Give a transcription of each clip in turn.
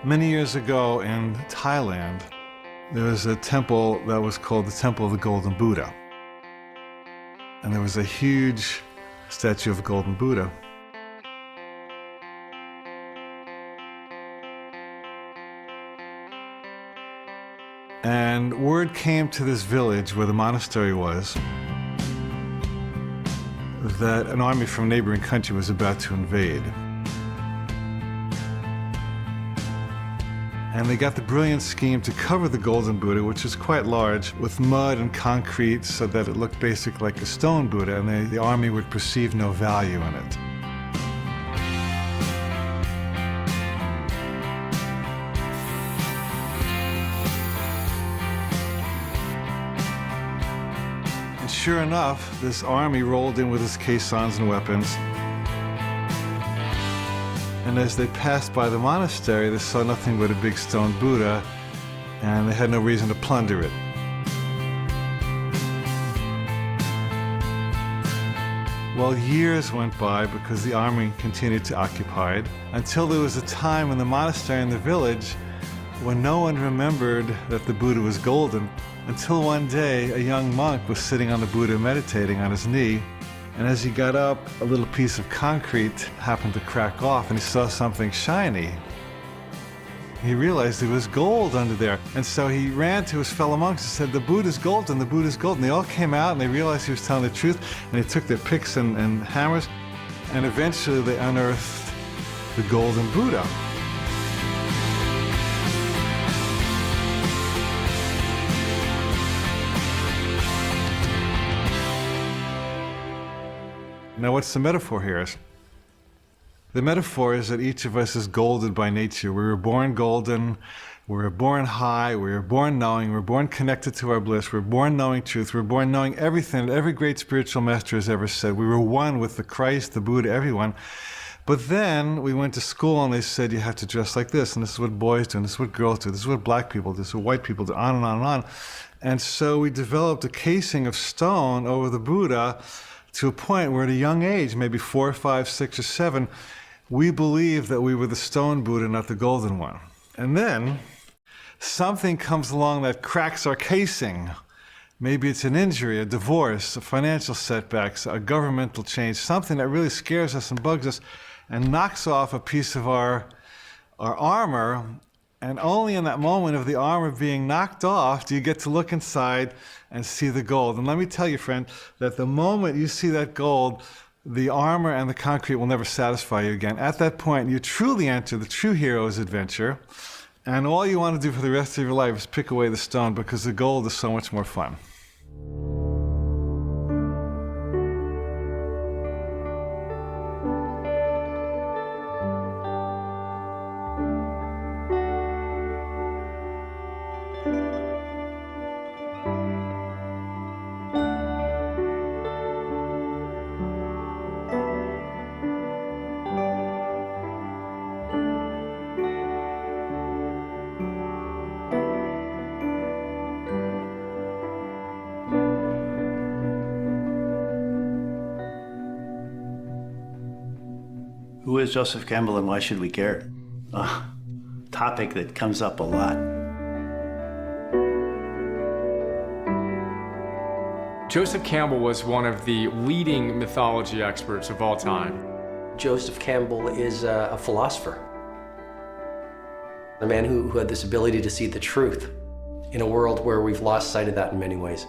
Many years ago in Thailand, there was a temple that was called the Temple of the Golden Buddha. And there was a huge statue of the Golden Buddha. And word came to this village where the monastery was that an army from a neighboring country was about to invade. And they got the brilliant scheme to cover the Golden Buddha, which is quite large, with mud and concrete so that it looked basically like a stone Buddha, and the army would perceive no value in it. And sure enough, this army rolled in with its caissons and weapons. And as they passed by the monastery, they saw nothing but a big stone Buddha, and they had no reason to plunder it. Well, years went by because the army continued to occupy it, until there was a time in the monastery in the village when no one remembered that the Buddha was golden, until one day a young monk was sitting on the Buddha meditating on his knee. And as he got up, a little piece of concrete happened to crack off, and he saw something shiny. He realized there was gold under there. And so he ran to his fellow monks and said, "The Buddha's golden, the Buddha's golden." They all came out and they realized he was telling the truth, and they took their picks and hammers, and eventually they unearthed the golden Buddha. Now, what's the metaphor here? The metaphor is that each of us is golden by nature. We were born golden, we were born high, we were born knowing, we were born connected to our bliss, we were born knowing truth, we were born knowing everything that every great spiritual master has ever said. We were one with the Christ, the Buddha, everyone. But then we went to school and they said you have to dress like this, and this is what boys do, and this is what girls do, this is what black people do, this is what white people do, on and on and on. And so we developed a casing of stone over the Buddha, to a point where at a young age, maybe 4, 5, 6, or 7, we believed that we were the stone Buddha, not the golden one. And then something comes along that cracks our casing. Maybe it's an injury, a divorce, a financial setback, a governmental change, something that really scares us and bugs us and knocks off a piece of our armor. And only in that moment of the armor being knocked off do you get to look inside and see the gold. And let me tell you, friend, that the moment you see that gold, the armor and the concrete will never satisfy you again. At that point, you truly enter the true hero's adventure. And all you want to do for the rest of your life is pick away the stone, because the gold is so much more fun. Who is Joseph Campbell and why should we care? Topic that comes up a lot. Joseph Campbell was one of the leading mythology experts of all time. Joseph Campbell is a philosopher, a man who had this ability to see the truth in a world where we've lost sight of that in many ways.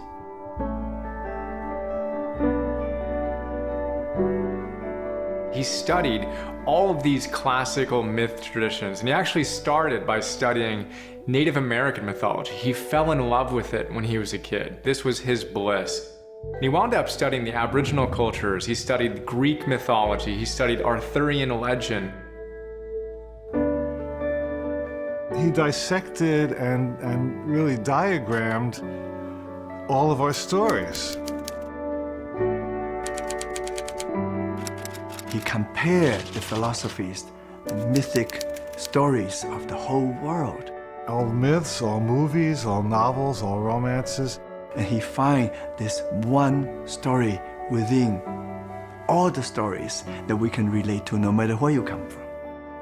He studied all of these classical myth traditions, and he actually started by studying Native American mythology. He fell in love with it when he was a kid. This was his bliss. And he wound up studying the Aboriginal cultures. He studied Greek mythology. He studied Arthurian legend. He dissected and really diagrammed all of our stories. He compared the philosophies, the mythic stories of the whole world. All myths, all movies, all novels, all romances. And he find this one story within all the stories that we can relate to no matter where you come from.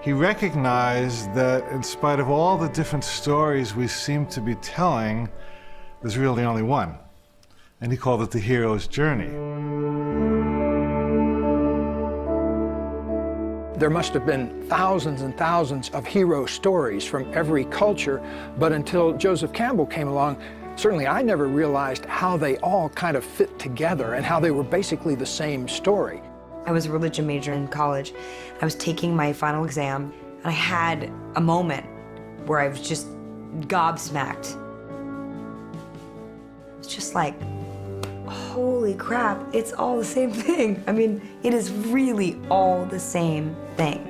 he recognized that in spite of all the different stories we seem to be telling, there's really only one. And he called it the hero's journey. There must have been thousands and thousands of hero stories from every culture, but until Joseph Campbell came along, certainly I never realized how they all kind of fit together and how they were basically the same story. I was a religion major in college. I was taking my final exam, and I had a moment where I was just gobsmacked. It's just like, holy crap, it's all the same thing. I mean, it is really all the same thing.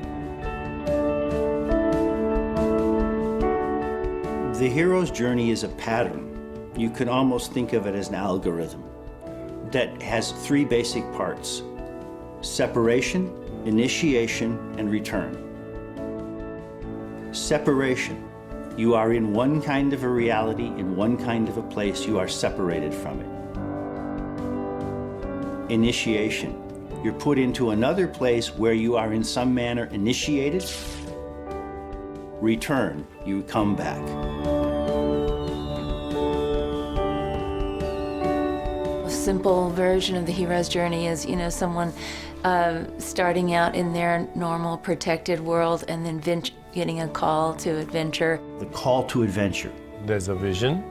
The hero's journey is a pattern. You can almost think of it as an algorithm that has three basic parts: separation, initiation, and return. Separation. You are in one kind of a reality, in one kind of a place, you are separated from it. Initiation. You're put into another place where you are in some manner initiated. Return. You come back. A simple version of the hero's journey is, someone starting out in their normal protected world and then getting a call to adventure. The call to adventure. There's a vision,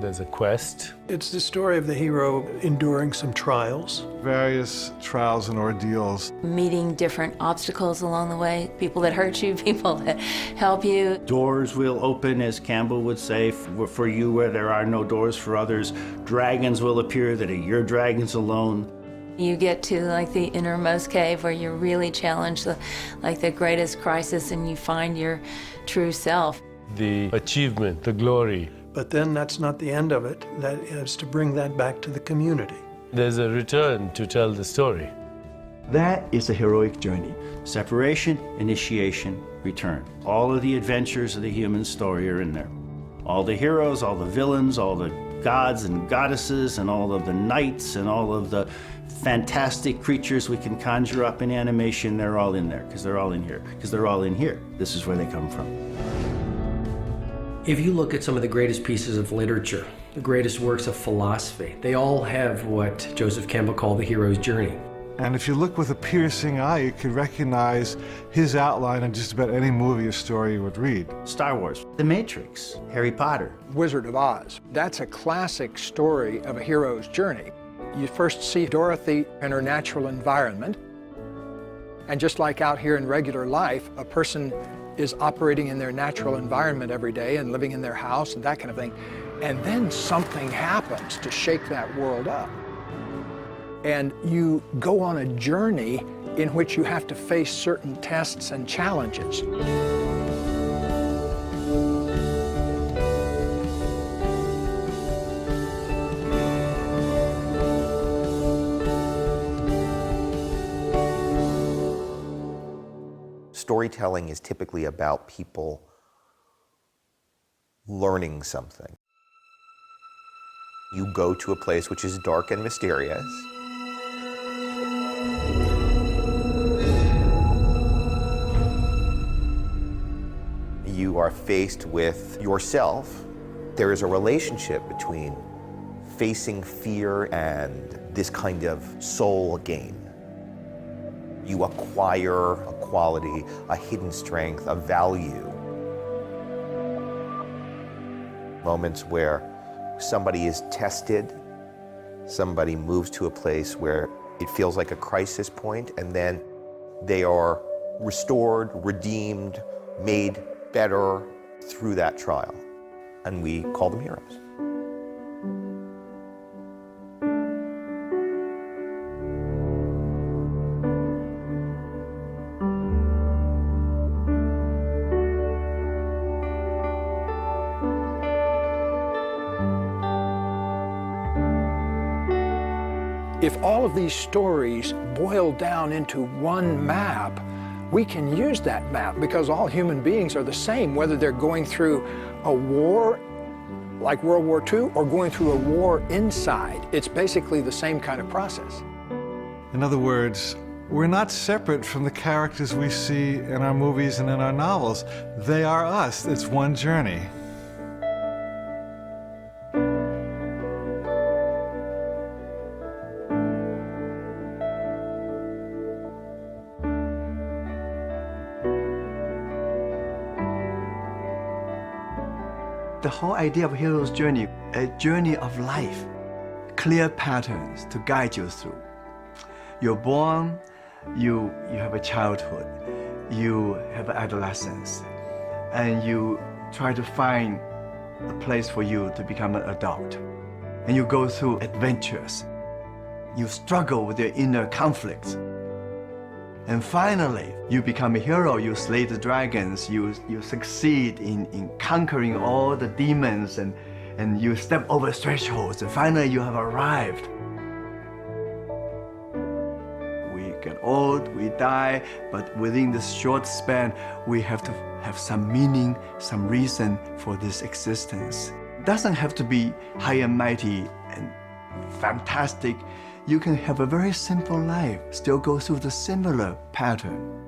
there's a quest. It's the story of the hero enduring some trials. Various trials and ordeals. Meeting different obstacles along the way, people that hurt you, people that help you. Doors will open, as Campbell would say, for you where there are no doors for others. Dragons will appear that are your dragons alone. You get to like the innermost cave where you're really challenged, like the greatest crisis, and you find your true self. The achievement, the glory. But then that's not the end of it. That is to bring that back to the community. There's a return to tell the story. That is a heroic journey. Separation, initiation, return. All of the adventures of the human story are in there. All the heroes, all the villains, all the gods and goddesses, and all of the knights, and all of the fantastic creatures we can conjure up in animation, they're all in there, because they're all in here. Because they're all in here. This is where they come from. If you look at some of the greatest pieces of literature, the greatest works of philosophy, they all have what Joseph Campbell called the hero's journey. And if you look with a piercing eye, you can recognize his outline in just about any movie or story you would read. Star Wars, The Matrix, Harry Potter. Wizard of Oz. That's a classic story of a hero's journey. You first see Dorothy in her natural environment, and just like out here in regular life, a person is operating in their natural environment every day and living in their house and that kind of thing, and then something happens to shake that world up. And you go on a journey in which you have to face certain tests and challenges. Storytelling is typically about people learning something. You go to a place which is dark and mysterious. You are faced with yourself. There is a relationship between facing fear and this kind of soul gain. You acquire a quality, a hidden strength, a value. Moments where somebody is tested, somebody moves to a place where it feels like a crisis point, and then they are restored, redeemed, made better through that trial. And we call them heroes. If all of these stories boil down into one map, we can use that map because all human beings are the same, whether they're going through a war like World War II or going through a war inside. It's basically the same kind of process. In other words, we're not separate from the characters we see in our movies and in our novels. They are us. It's one journey. The whole idea of hero's journey, a journey of life, clear patterns to guide you through. You're born, you have a childhood, you have adolescence, and you try to find a place for you to become an adult. And you go through adventures. You struggle with your inner conflicts. And finally, you become a hero. You slay the dragons. You succeed in conquering all the demons, and you step over thresholds. And finally, you have arrived. We get old, we die, but within this short span, we have to have some meaning, some reason for this existence. It doesn't have to be high and mighty and fantastic. You can have a very simple life, still go through the similar pattern.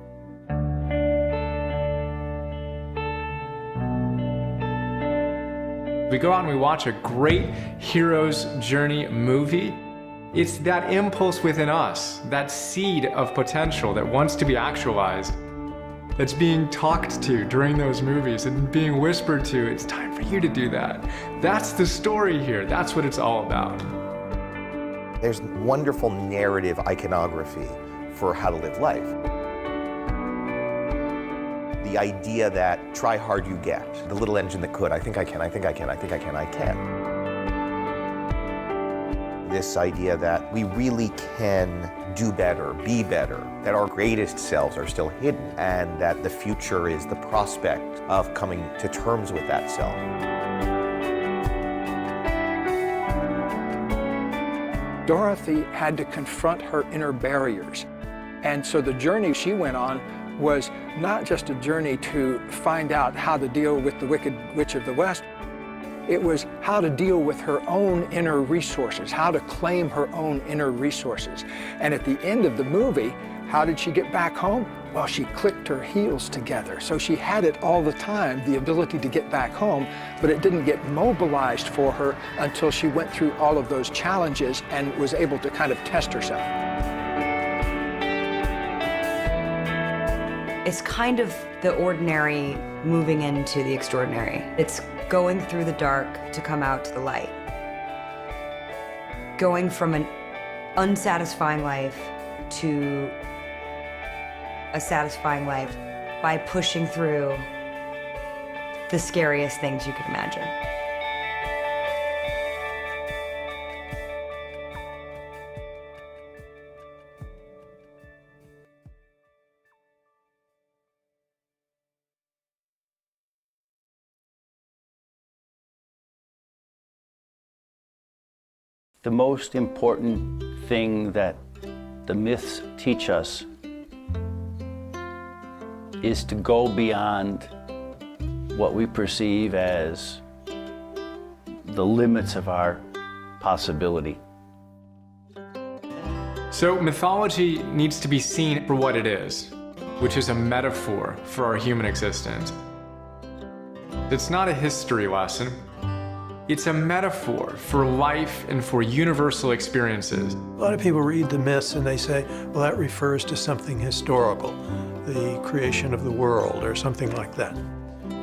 We go out and we watch a great hero's journey movie. It's that impulse within us, that seed of potential that wants to be actualized, that's being talked to during those movies and being whispered to, it's time for you to do that. That's the story here. That's what it's all about. There's wonderful narrative iconography for how to live life. The idea that try hard you get, the little engine that could, I think I can, I think I can, I think I can, I can. This idea that we really can do better, be better, that our greatest selves are still hidden, and that the future is the prospect of coming to terms with that self. Dorothy had to confront her inner barriers. And so the journey she went on was not just a journey to find out how to deal with the Wicked Witch of the West. It was how to deal with her own inner resources, how to claim her own inner resources. And at the end of the movie, how did she get back home? Well, she clicked her heels together. So she had it all the time, the ability to get back home, but it didn't get mobilized for her until she went through all of those challenges and was able to kind of test herself. It's kind of the ordinary moving into the extraordinary. It's going through the dark to come out to the light. Going from an unsatisfying life to a satisfying life by pushing through the scariest things you could imagine. The most important thing that the myths teach us is to go beyond what we perceive as the limits of our possibility. So mythology needs to be seen for what it is, which is a metaphor for our human existence. It's not a history lesson. It's a metaphor for life and for universal experiences. A lot of people read the myths and they say, well, that refers to something historical, the creation of the world or something like that.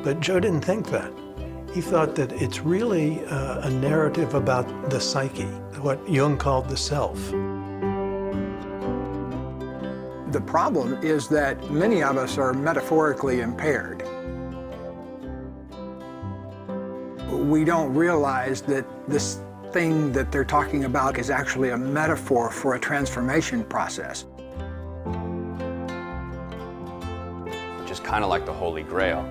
But Joe didn't think that. He thought that it's really a narrative about the psyche, what Jung called the self. The problem is that many of us are metaphorically impaired. We don't realize that this thing that they're talking about is actually a metaphor for a transformation process. Just kind of like the Holy Grail,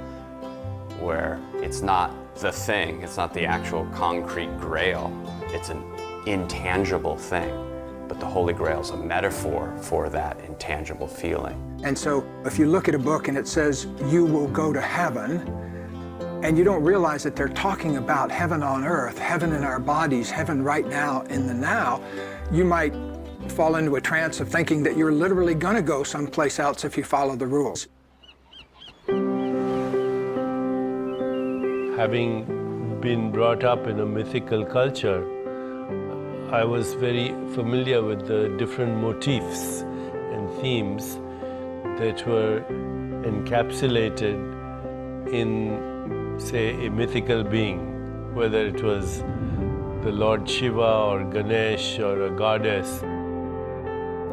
where it's not the thing, it's not the actual concrete grail, it's an intangible thing. But the Holy Grail is a metaphor for that intangible feeling. And so if you look at a book and it says, you will go to heaven, and you don't realize that they're talking about heaven on earth, heaven in our bodies, heaven right now in the now, you might fall into a trance of thinking that you're literally going to go someplace else if you follow the rules. Having been brought up in a mythical culture, I was very familiar with the different motifs and themes that were encapsulated in, say, a mythical being, whether it was the Lord Shiva or Ganesh or a goddess.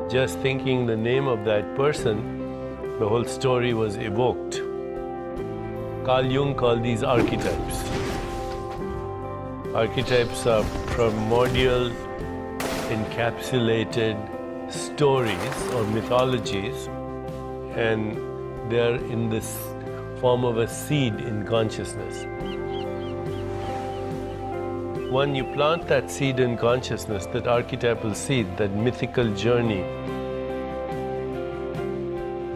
Just thinking the name of that person, the whole story was evoked. Carl Jung called these archetypes. Archetypes are primordial, encapsulated stories or mythologies, and they're in this form of a seed in consciousness. When you plant that seed in consciousness, that archetypal seed, that mythical journey,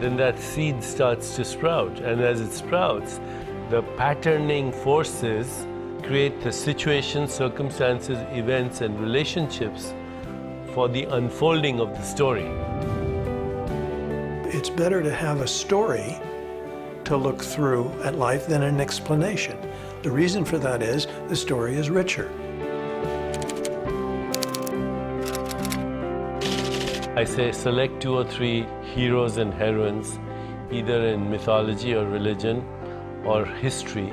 then that seed starts to sprout. And as it sprouts, the patterning forces create the situations, circumstances, events, and relationships for the unfolding of the story. It's better to have a story to look through at life than an explanation. The reason for that is the story is richer. I say select 2 or 3 heroes and heroines, either in mythology or religion or history,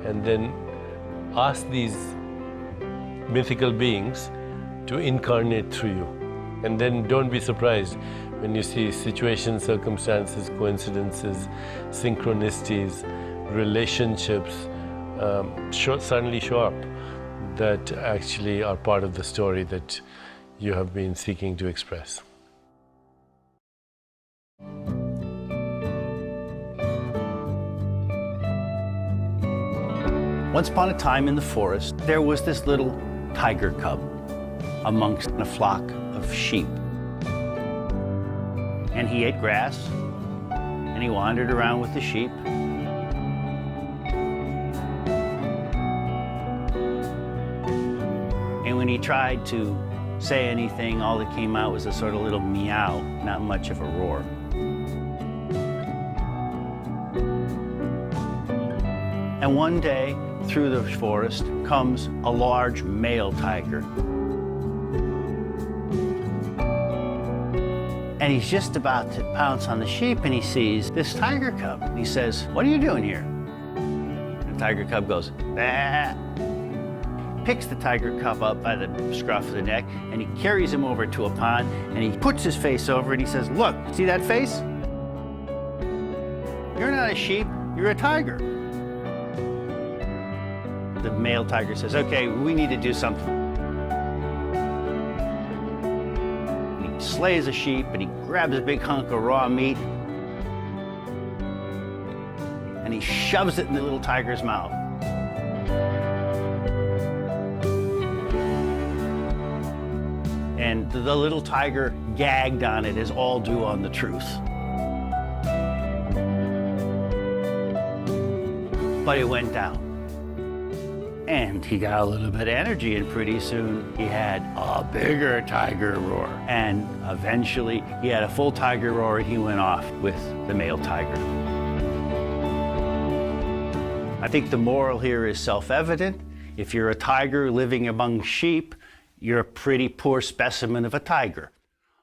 and then ask these mythical beings to incarnate through you. And then don't be surprised when you see situations, circumstances, coincidences, synchronicities, relationships suddenly show up that actually are part of the story that you have been seeking to express. Once upon a time in the forest, there was this little tiger cub amongst a flock of sheep. And he ate grass, and he wandered around with the sheep. And when he tried to say anything, all that came out was a sort of little meow, not much of a roar. And one day, through the forest, comes a large male tiger. And he's just about to pounce on the sheep, and he sees this tiger cub. And he says, "What are you doing here?" And the tiger cub goes, "Bah." Picks the tiger cub up by the scruff of the neck, and he carries him over to a pond, and he puts his face over it, and he says, "Look, see that face? You're not a sheep, you're a tiger." The male tiger says, "Okay, we need to do something." And he slays a sheep, and he grabs a big hunk of raw meat, and he shoves it in the little tiger's mouth. And the little tiger gagged on it as all do on the truth. But it went down. And he got a little bit of energy, and pretty soon he had a bigger tiger roar. And eventually he had a full tiger roar, and he went off with the male tiger. I think the moral here is self-evident. If you're a tiger living among sheep, you're a pretty poor specimen of a tiger.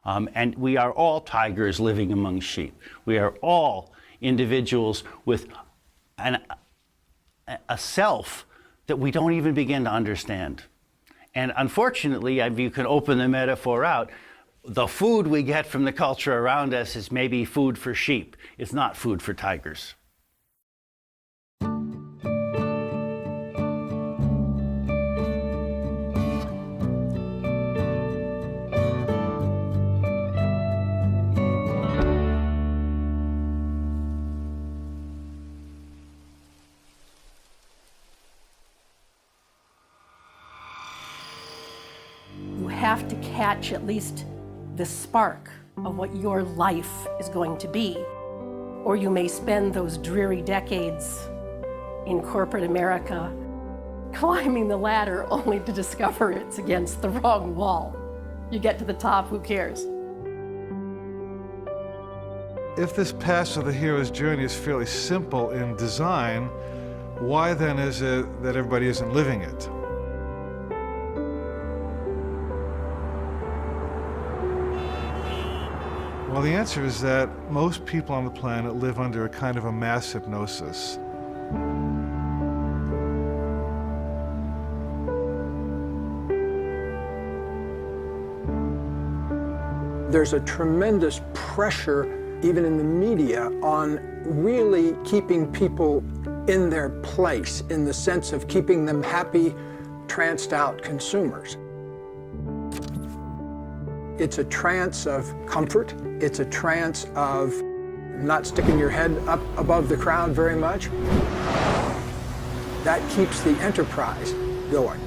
And we are all tigers living among sheep. We are all individuals with a self that we don't even begin to understand. And unfortunately, if you can open the metaphor out, the food we get from the culture around us is maybe food for sheep. It's not food for tigers. Have to catch at least the spark of what your life is going to be, or you may spend those dreary decades in corporate America climbing the ladder only to discover it's against the wrong wall. You get to the top, who cares? If this path of the hero's journey is fairly simple in design, why then is it that everybody isn't living it? Well, the answer is that most people on the planet live under a kind of a mass hypnosis. There's a tremendous pressure, even in the media, on really keeping people in their place, in the sense of keeping them happy, tranced out consumers. It's a trance of comfort. It's a trance of not sticking your head up above the crowd very much. That keeps the enterprise going.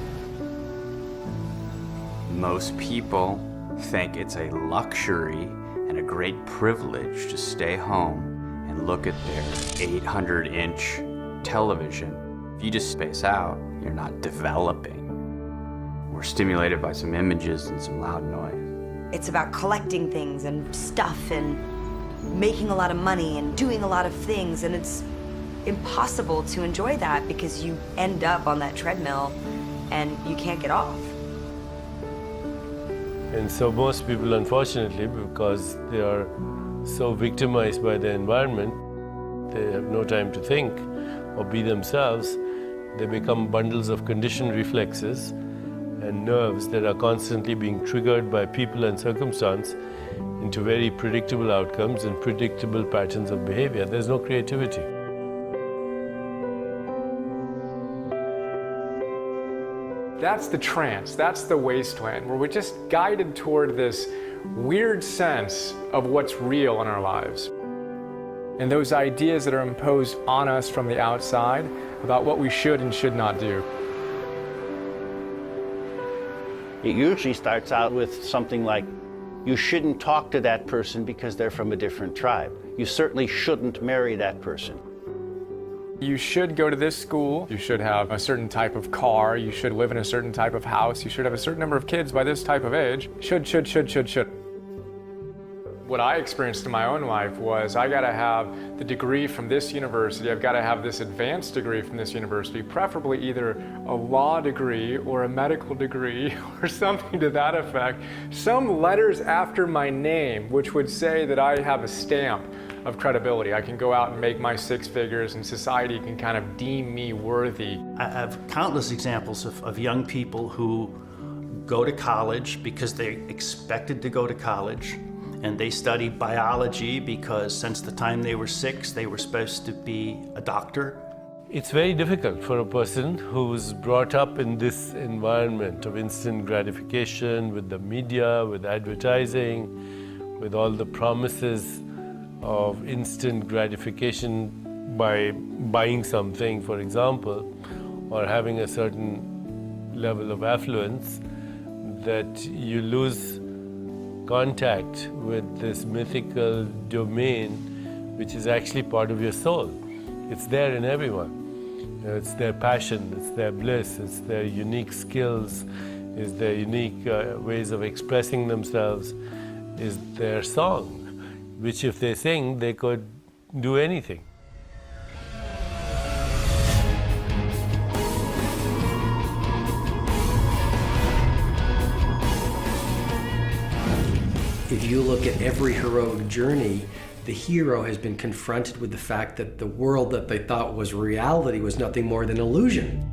Most people think it's a luxury and a great privilege to stay home and look at their 800-inch television. If you just space out, you're not developing. We're stimulated by some images and some loud noise. It's about collecting things and stuff and making a lot of money and doing a lot of things, and it's impossible to enjoy that because you end up on that treadmill and you can't get off. And so most people, unfortunately, because they are so victimized by the environment, they have no time to think or be themselves. They become bundles of conditioned reflexes and nerves that are constantly being triggered by people and circumstance into very predictable outcomes and predictable patterns of behavior. There's no creativity. That's the trance, that's the wasteland, where we're just guided toward this weird sense of what's real in our lives. And those ideas that are imposed on us from the outside about what we should and should not do. It usually starts out with something like, you shouldn't talk to that person because they're from a different tribe. You certainly shouldn't marry that person. You should go to this school, you should have a certain type of car, you should live in a certain type of house, you should have a certain number of kids by this type of age. Should. What I experienced in my own life was I gotta have the degree from this university, I've gotta have this advanced degree from this university, preferably either a law degree or a medical degree or something to that effect. Some letters after my name which would say that I have a stamp of credibility. I can go out and make my 6 figures and society can kind of deem me worthy. I have countless examples of young people who go to college because they expected to go to college, and they study biology because since the time they were 6, they were supposed to be a doctor. It's very difficult for a person who's brought up in this environment of instant gratification, with the media, with advertising, with all the promises of instant gratification by buying something, for example, or having a certain level of affluence, that you lose contact with this mythical domain, which is actually part of your soul. It's there in everyone. It's their passion, it's their bliss, it's their unique skills, it's their unique ways of expressing themselves, is their song, which if they sing, they could do anything. If you look at every heroic journey, the hero has been confronted with the fact that the world that they thought was reality was nothing more than illusion.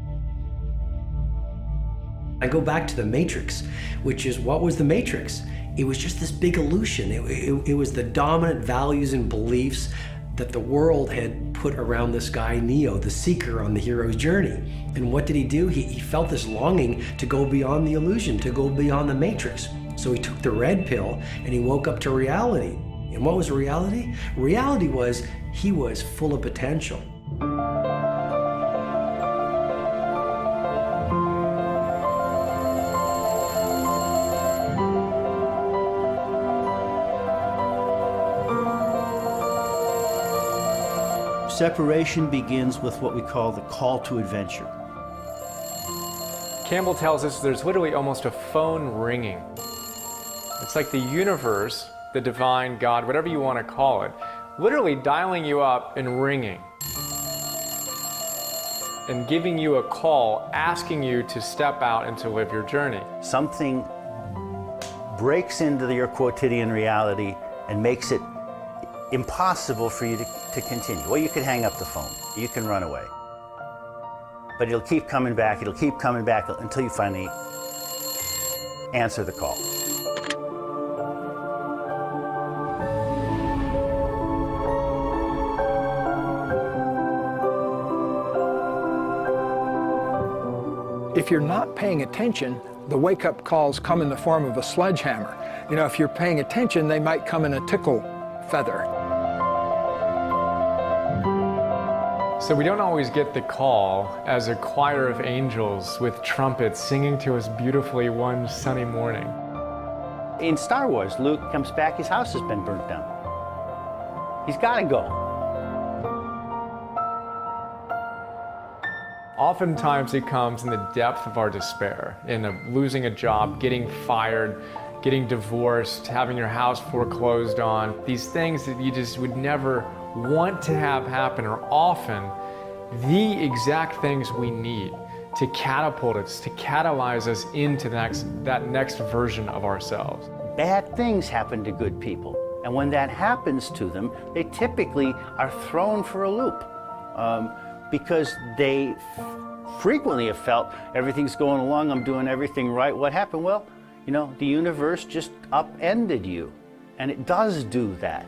I go back to the Matrix, which is, what was the Matrix? It was just this big illusion. It was the dominant values and beliefs that the world had put around this guy, Neo, the seeker on the hero's journey. And what did he do? He felt this longing to go beyond the illusion, to go beyond the Matrix. So he took the red pill and he woke up to reality. And what was reality? Reality was he was full of potential. Separation begins with what we call the call to adventure. Campbell tells us there's literally almost a phone ringing. It's like the universe, the divine, God, whatever you want to call it, literally dialing you up and ringing and giving you a call, asking you to step out and to live your journey. Something breaks into your quotidian reality and makes it impossible for you to continue. Well, you can hang up the phone, you can run away, but it'll keep coming back until you finally answer the call. If you're not paying attention, the wake-up calls come in the form of a sledgehammer. You know, if you're paying attention, they might come in a tickle feather. So we don't always get the call as a choir of angels with trumpets singing to us beautifully one sunny morning. In Star Wars, Luke comes back, his house has been burnt down. He's got to go. Oftentimes it comes in the depth of our despair, in losing a job, getting fired, getting divorced, having your house foreclosed on. These things that you just would never want to have happen are often the exact things we need to catapult us, to catalyze us into that next version of ourselves. Bad things happen to good people. And when that happens to them, they typically are thrown for a loop because they frequently have felt everything's going along, I'm doing everything right. What happened? Well, you know, the universe just upended you. And it does do that.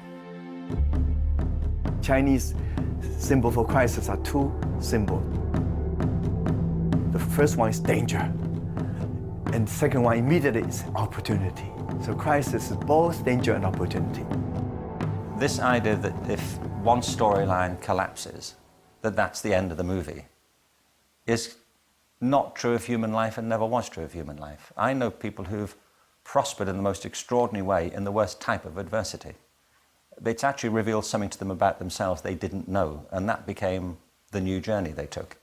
Chinese symbol for crisis are two symbols. The first one is danger, and the second one immediately is opportunity. So crisis is both danger and opportunity. This idea that if one storyline collapses, that's the end of the movie, is not true of human life and never was true of human life. I know people who've prospered in the most extraordinary way in the worst type of adversity. It's actually revealed something to them about themselves they didn't know, and that became the new journey they took.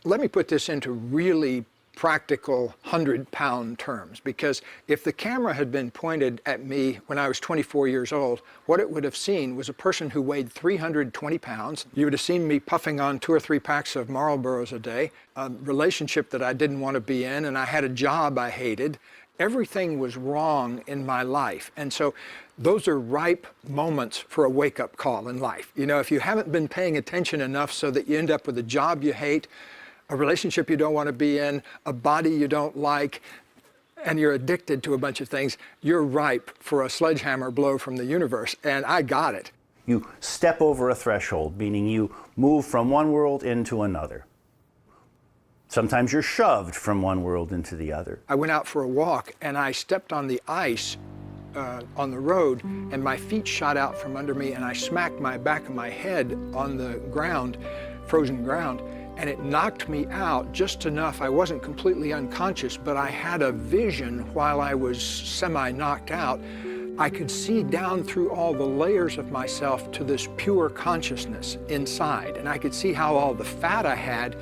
Let me put this into really practical 100-pound terms, because if the camera had been pointed at me when I was 24 years old, what it would have seen was a person who weighed 320 pounds. You would have seen me puffing on 2 or 3 packs of Marlboros a day, a relationship that I didn't want to be in, and I had a job I hated. Everything was wrong in my life. And so those are ripe moments for a wake-up call in life. You know, if you haven't been paying attention enough so that you end up with a job you hate, a relationship you don't want to be in, a body you don't like, and you're addicted to a bunch of things, you're ripe for a sledgehammer blow from the universe. And I got it. You step over a threshold, meaning you move from one world into another. Sometimes you're shoved from one world into the other. I went out for a walk and I stepped on the ice on the road, and my feet shot out from under me, and I smacked my back of my head on the ground, frozen ground, and it knocked me out just enough. I wasn't completely unconscious, but I had a vision while I was semi-knocked out. I could see down through all the layers of myself to this pure consciousness inside, and I could see how all the fat I had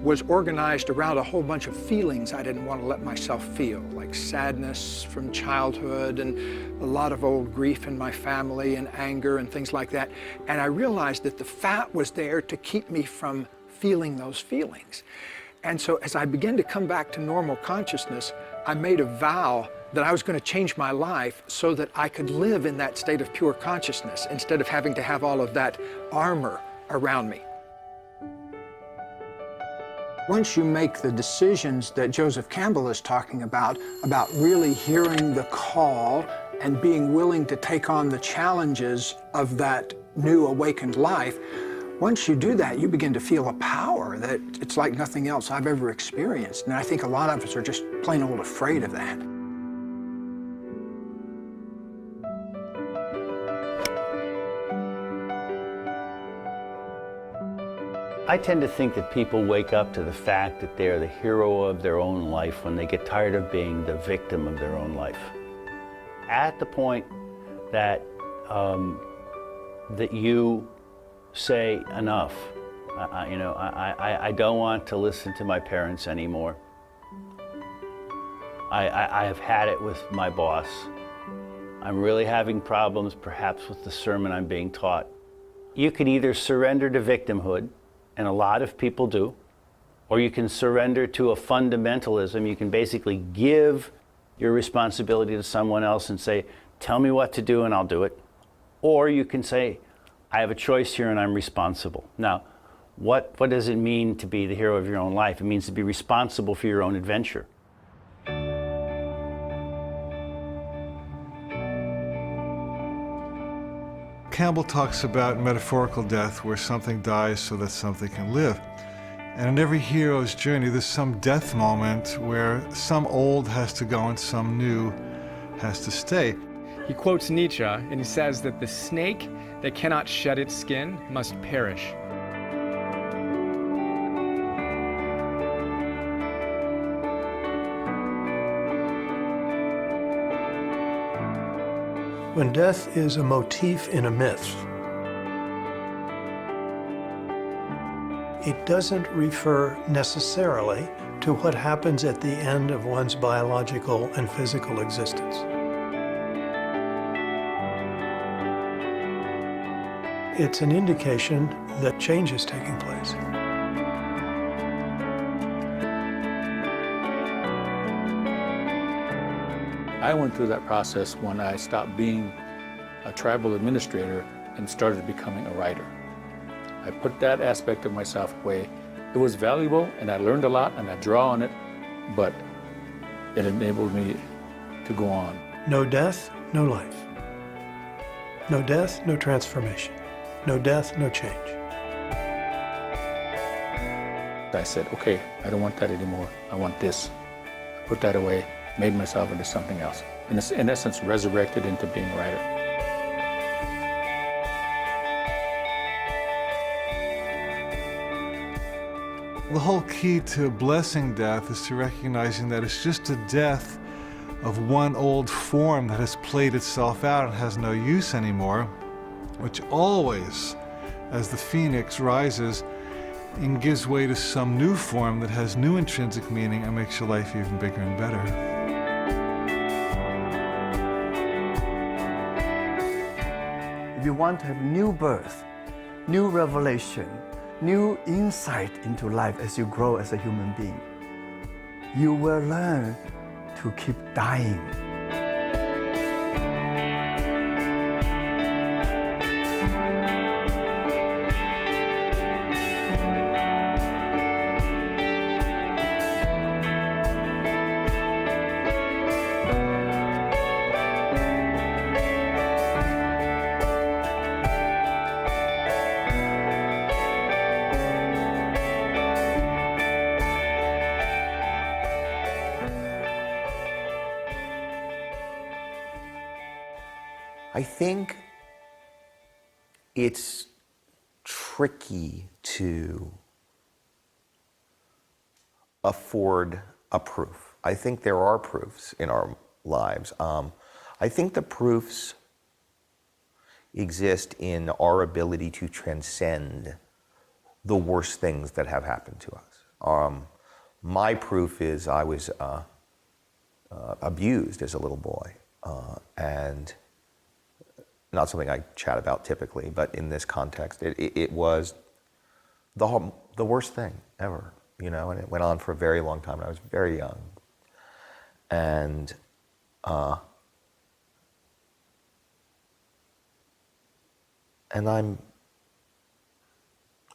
was organized around a whole bunch of feelings I didn't want to let myself feel, like sadness from childhood and a lot of old grief in my family and anger and things like that. And I realized that the fat was there to keep me from feeling those feelings. And so as I began to come back to normal consciousness, I made a vow that I was going to change my life so that I could live in that state of pure consciousness instead of having to have all of that armor around me. Once you make the decisions that Joseph Campbell is talking about really hearing the call and being willing to take on the challenges of that new awakened life, once you do that, you begin to feel a power that it's like nothing else I've ever experienced. And I think a lot of us are just plain old afraid of that. I tend to think that people wake up to the fact that they're the hero of their own life when they get tired of being the victim of their own life. At the point that that you say enough, I don't want to listen to my parents anymore. I have had it with my boss. I'm really having problems perhaps with the sermon I'm being taught. You can either surrender to victimhood, and a lot of people do, or you can surrender to a fundamentalism. You can basically give your responsibility to someone else and say, tell me what to do and I'll do it. Or you can say, I have a choice here and I'm responsible. Now, what does it mean to be the hero of your own life? It means to be responsible for your own adventure. Campbell talks about metaphorical death, where something dies so that something can live. And in every hero's journey, there's some death moment where some old has to go and some new has to stay. He quotes Nietzsche, and he says that the snake that cannot shed its skin must perish. When death is a motif in a myth, it doesn't refer necessarily to what happens at the end of one's biological and physical existence. It's an indication that change is taking place. I went through that process when I stopped being a tribal administrator and started becoming a writer. I put that aspect of myself away. It was valuable and I learned a lot and I draw on it, but it enabled me to go on. No death, no life. No death, no transformation. No death, no change. I said, okay, I don't want that anymore. I want this. Put that away, made myself into something else. In essence, resurrected into being a writer. The whole key to blessing death is to recognizing that it's just a death of one old form that has played itself out and has no use anymore, which always, as the phoenix rises, and gives way to some new form that has new intrinsic meaning and makes your life even bigger and better. If you want to have new birth, new revelation, new insight into life as you grow as a human being, you will learn to keep dying. I think it's tricky to afford a proof. I think there are proofs in our lives. I think the proofs exist in our ability to transcend the worst things that have happened to us. My proof is I was abused as a little boy, and not something I chat about typically, but in this context, it was the worst thing ever, you know, and it went on for a very long time, and I was very young. And I'm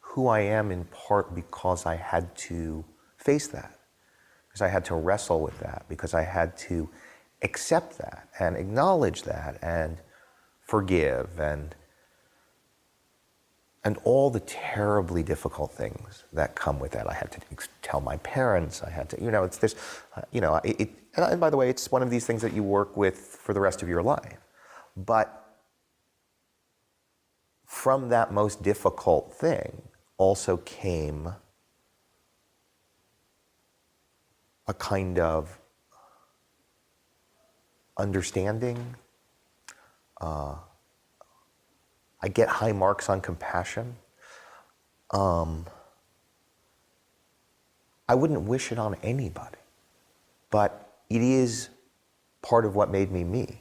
who I am in part because I had to face that, because I had to wrestle with that, because I had to accept that and acknowledge that and forgive and all the terribly difficult things that come with that. I had to tell my parents, I had to, you know, it's this, you know, and by the way, it's one of these things that you work with for the rest of your life. But from that most difficult thing also came a kind of understanding. I get high marks on compassion. I wouldn't wish it on anybody, but it is part of what made me me.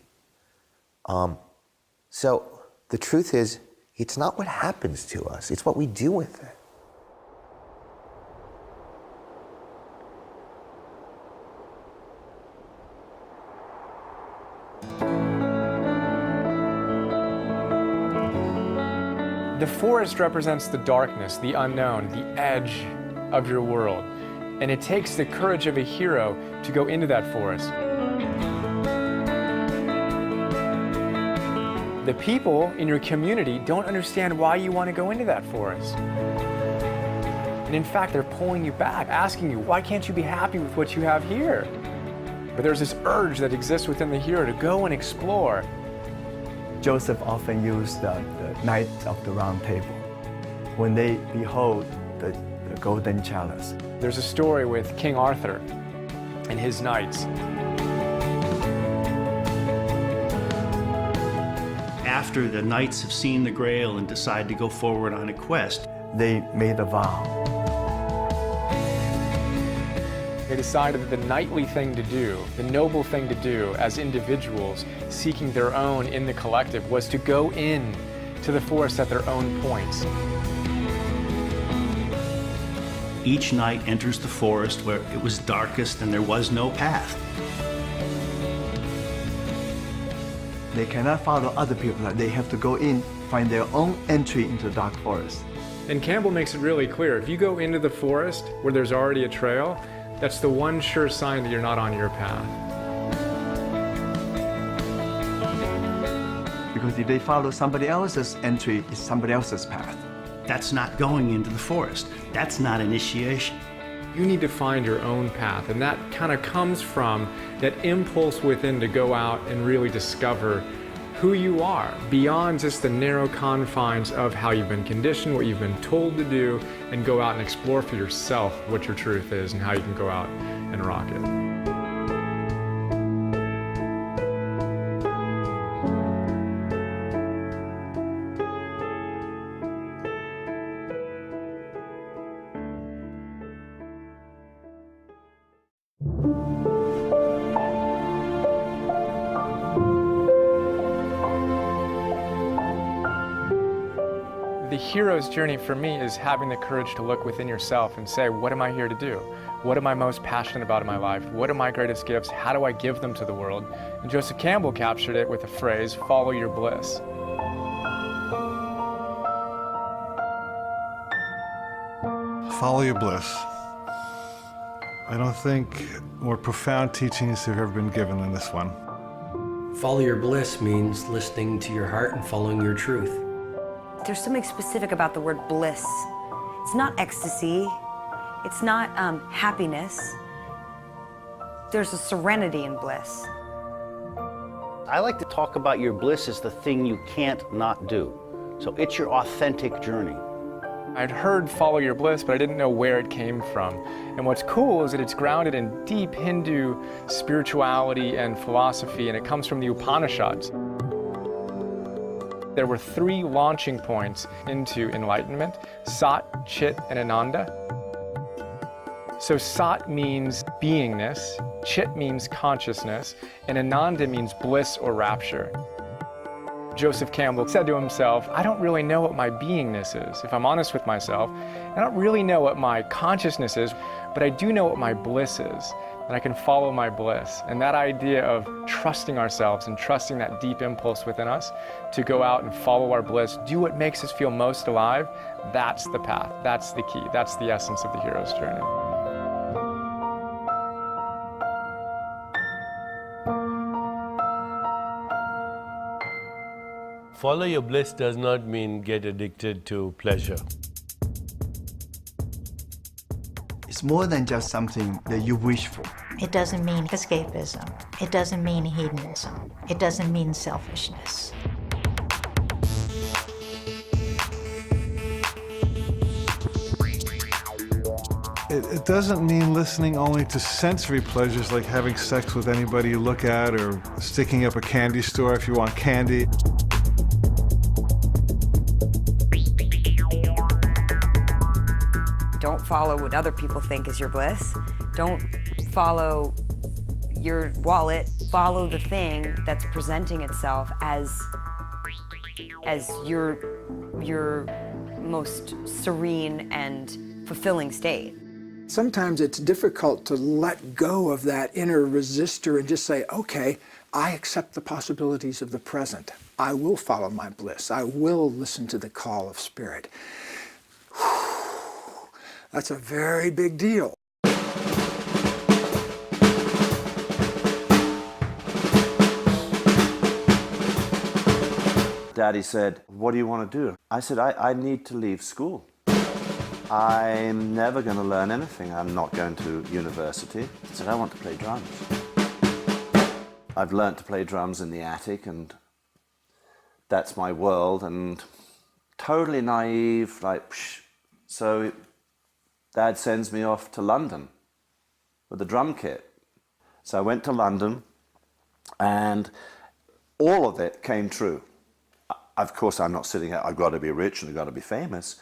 So the truth is, it's not what happens to us, it's what we do with it. The forest represents the darkness, the unknown, the edge of your world. And it takes the courage of a hero to go into that forest. The people in your community don't understand why you want to go into that forest. And in fact, they're pulling you back, asking you, why can't you be happy with what you have here? But there's this urge that exists within the hero to go and explore. Joseph often used the Knights of the Round Table when they behold the golden chalice. There's a story with King Arthur and his knights. After the knights have seen the Grail and decide to go forward on a quest, they made a vow. They decided that the knightly thing to do, the noble thing to do as individuals seeking their own in the collective, was to go in to the forest at their own points. each knight enters the forest where it was darkest and there was no path. They cannot follow other people. They have to go in, find their own entry into the dark forest. And Campbell makes it really clear. If you go into the forest where there's already a trail, that's the one sure sign that you're not on your path. Because if they follow somebody else's entry, it's somebody else's path. That's not going into the forest. That's not initiation. You need to find your own path, and that kind of comes from that impulse within to go out and really discover who you are beyond just the narrow confines of how you've been conditioned, what you've been told to do, and go out and explore for yourself what your truth is and how you can go out and rock it. The hero's journey for me is having the courage to look within yourself and say, what am I here to do? What am I most passionate about in my life? What are my greatest gifts? How do I give them to the world? And Joseph Campbell captured it with the phrase, follow your bliss. Follow your bliss. I don't think more profound teachings have ever been given than this one. Follow your bliss means listening to your heart and following your truth. There's something specific about the word bliss. It's not ecstasy. It's not happiness. There's a serenity in bliss. I like to talk about your bliss as the thing you can't not do. So it's your authentic journey. I'd heard follow your bliss, but I didn't know where it came from. And what's cool is that it's grounded in deep Hindu spirituality and philosophy, and it comes from the Upanishads. There were 3 launching points into enlightenment: Sat, Chit, and Ananda. So Sat means beingness, Chit means consciousness, and Ananda means bliss or rapture. Joseph Campbell said to himself, I don't really know what my beingness is. If I'm honest with myself, I don't really know what my consciousness is, but I do know what my bliss is. And I can follow my bliss. And that idea of trusting ourselves and trusting that deep impulse within us to go out and follow our bliss, do what makes us feel most alive, that's the path, that's the key, that's the essence of the hero's journey. Follow your bliss does not mean get addicted to pleasure. It's more than just something that you wish for. It doesn't mean escapism. It doesn't mean hedonism. It doesn't mean selfishness. It doesn't mean listening only to sensory pleasures like having sex with anybody you look at or sticking up a candy store if you want candy. Don't follow what other people think is your bliss. Don't follow your wallet, follow the thing that's presenting itself as your most serene and fulfilling state. Sometimes it's difficult to let go of that inner resistor and just say, okay, I accept the possibilities of the present. I will follow my bliss. I will listen to the call of spirit. That's a very big deal. Daddy said, what do you want to do? I said, I need to leave school. I'm never going to learn anything. I'm not going to university. I said, I want to play drums. I've learned to play drums in the attic, and that's my world, and totally naive, like, psh. So Dad sends me off to London with a drum kit. So I went to London, and all of it came true. Of course, I'm not sitting here, I've got to be rich and I've got to be famous,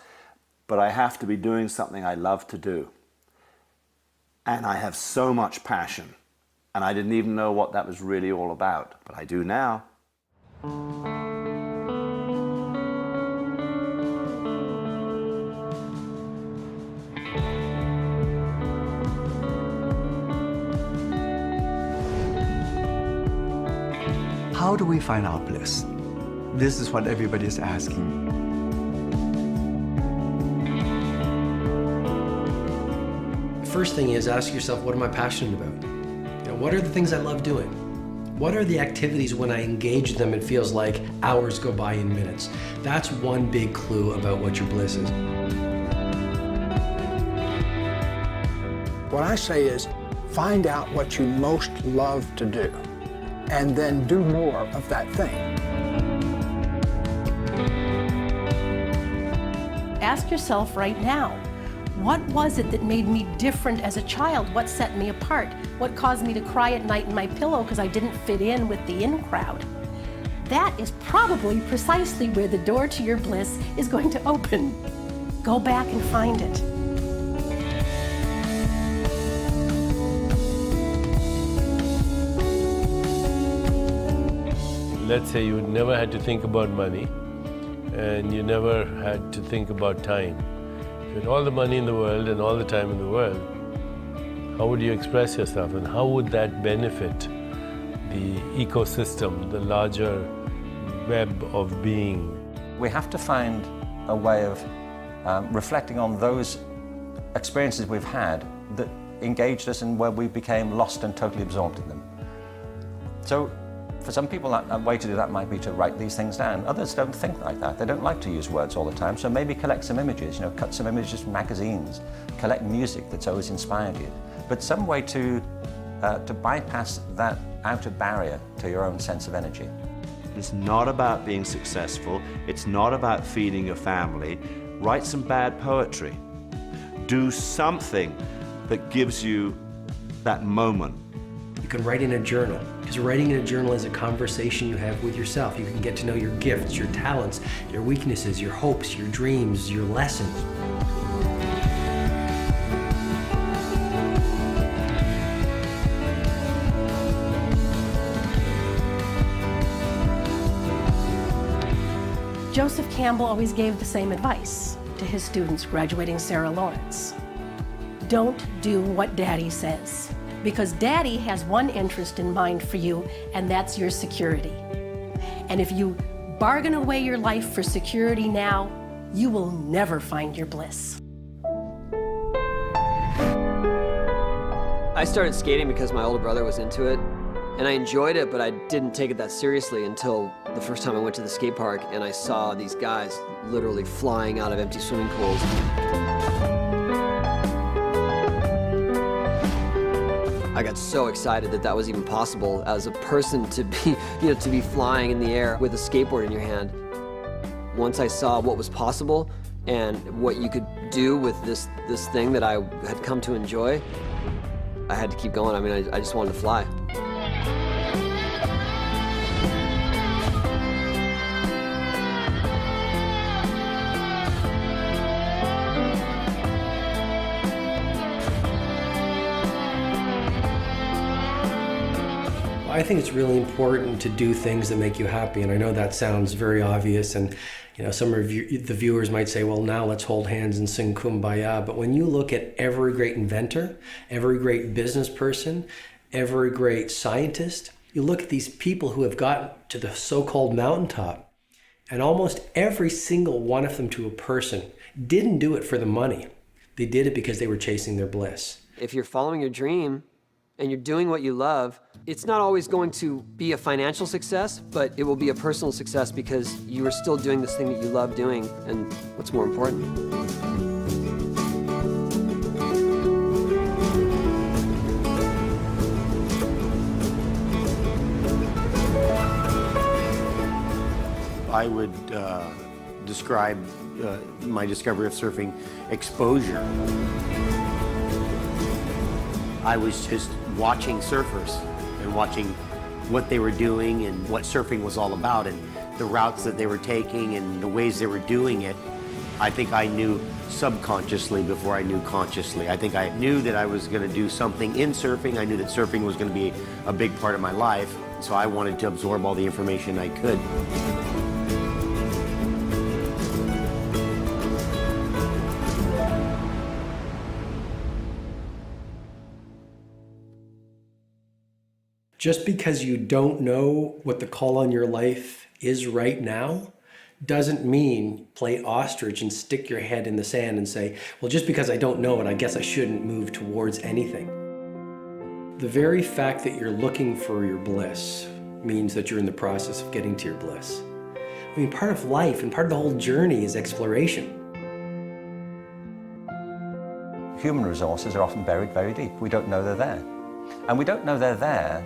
but I have to be doing something I love to do. And I have so much passion, and I didn't even know what that was really all about, but I do now. How do we find our bliss? This is what everybody is asking. First thing is, ask yourself, what am I passionate about? What are the things I love doing? What are the activities when I engage them, it feels like hours go by in minutes? That's one big clue about what your bliss is. What I say is, find out what you most love to do, and then do more of that thing. Ask yourself right now, what was it that made me different as a child? What set me apart? What caused me to cry at night in my pillow because I didn't fit in with the in crowd? That is probably precisely where the door to your bliss is going to open. Go back and find it. Let's say you never had to think about money, and you never had to think about time. You had all the money in the world and all the time in the world. How would you express yourself, and how would that benefit the ecosystem, the larger web of being? We have to find a way of reflecting on those experiences we've had that engaged us and where we became lost and totally absorbed in them. So, for some people, a way to do that might be to write these things down. Others don't think like that. They don't like to use words all the time, so maybe collect some images, cut some images from magazines, collect music that's always inspired you. But some way to bypass that outer barrier to your own sense of energy. It's not about being successful. It's not about feeding your family. Write some bad poetry. Do something that gives you that moment. You can write in a journal, because writing in a journal is a conversation you have with yourself. You can get to know your gifts, your talents, your weaknesses, your hopes, your dreams, your lessons. Joseph Campbell always gave the same advice to his students graduating Sarah Lawrence. Don't do what Daddy says, because Daddy has one interest in mind for you, and that's your security. And if you bargain away your life for security now, you will never find your bliss. I started skating because my older brother was into it, and I enjoyed it, but I didn't take it that seriously until the first time I went to the skate park and I saw these guys literally flying out of empty swimming pools. I got so excited that that was even possible as a person to be, to be flying in the air with a skateboard in your hand. Once I saw what was possible and what you could do with this thing that I had come to enjoy, I had to keep going. I mean, I just wanted to fly. I think it's really important to do things that make you happy, and I know that sounds very obvious, and some of the viewers might say, well, now let's hold hands and sing Kumbaya. But when you look at every great inventor, every great business person, every great scientist, you look at these people who have gotten to the so-called mountaintop, and almost every single one of them to a person didn't do it for the money. They did it because they were chasing their bliss. If you're following your dream and you're doing what you love, it's not always going to be a financial success, but it will be a personal success because you are still doing this thing that you love doing, and what's more important. I would describe my discovery of surfing exposure. I was just watching surfers and watching what they were doing and what surfing was all about and the routes that they were taking and the ways they were doing it. I think I knew subconsciously before I knew consciously. I think I knew that I was going to do something in surfing. I knew that surfing was going to be a big part of my life, so I wanted to absorb all the information I could. Just because you don't know what the call on your life is right now doesn't mean play ostrich and stick your head in the sand and say, well, just because I don't know it, I guess I shouldn't move towards anything. The very fact that you're looking for your bliss means that you're in the process of getting to your bliss. I mean, part of life and part of the whole journey is exploration. Human resources are often buried very deep. We don't know they're there. And we don't know they're there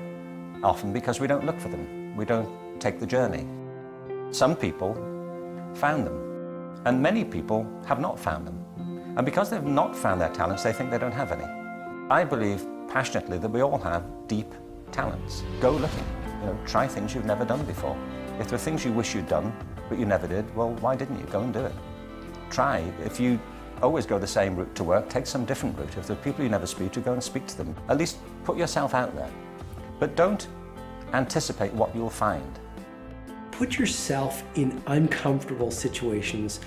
often because we don't look for them. We don't take the journey. Some people found them, and many people have not found them. And because they've not found their talents, they think they don't have any. I believe passionately that we all have deep talents. Go looking. Try things you've never done before. If there are things you wish you'd done, but you never did, well, why didn't you? Go and do it. Try. If you always go the same route to work, take some different route. If there are people you never speak to, go and speak to them. At least put yourself out there. But don't anticipate what you'll find. Put yourself in uncomfortable situations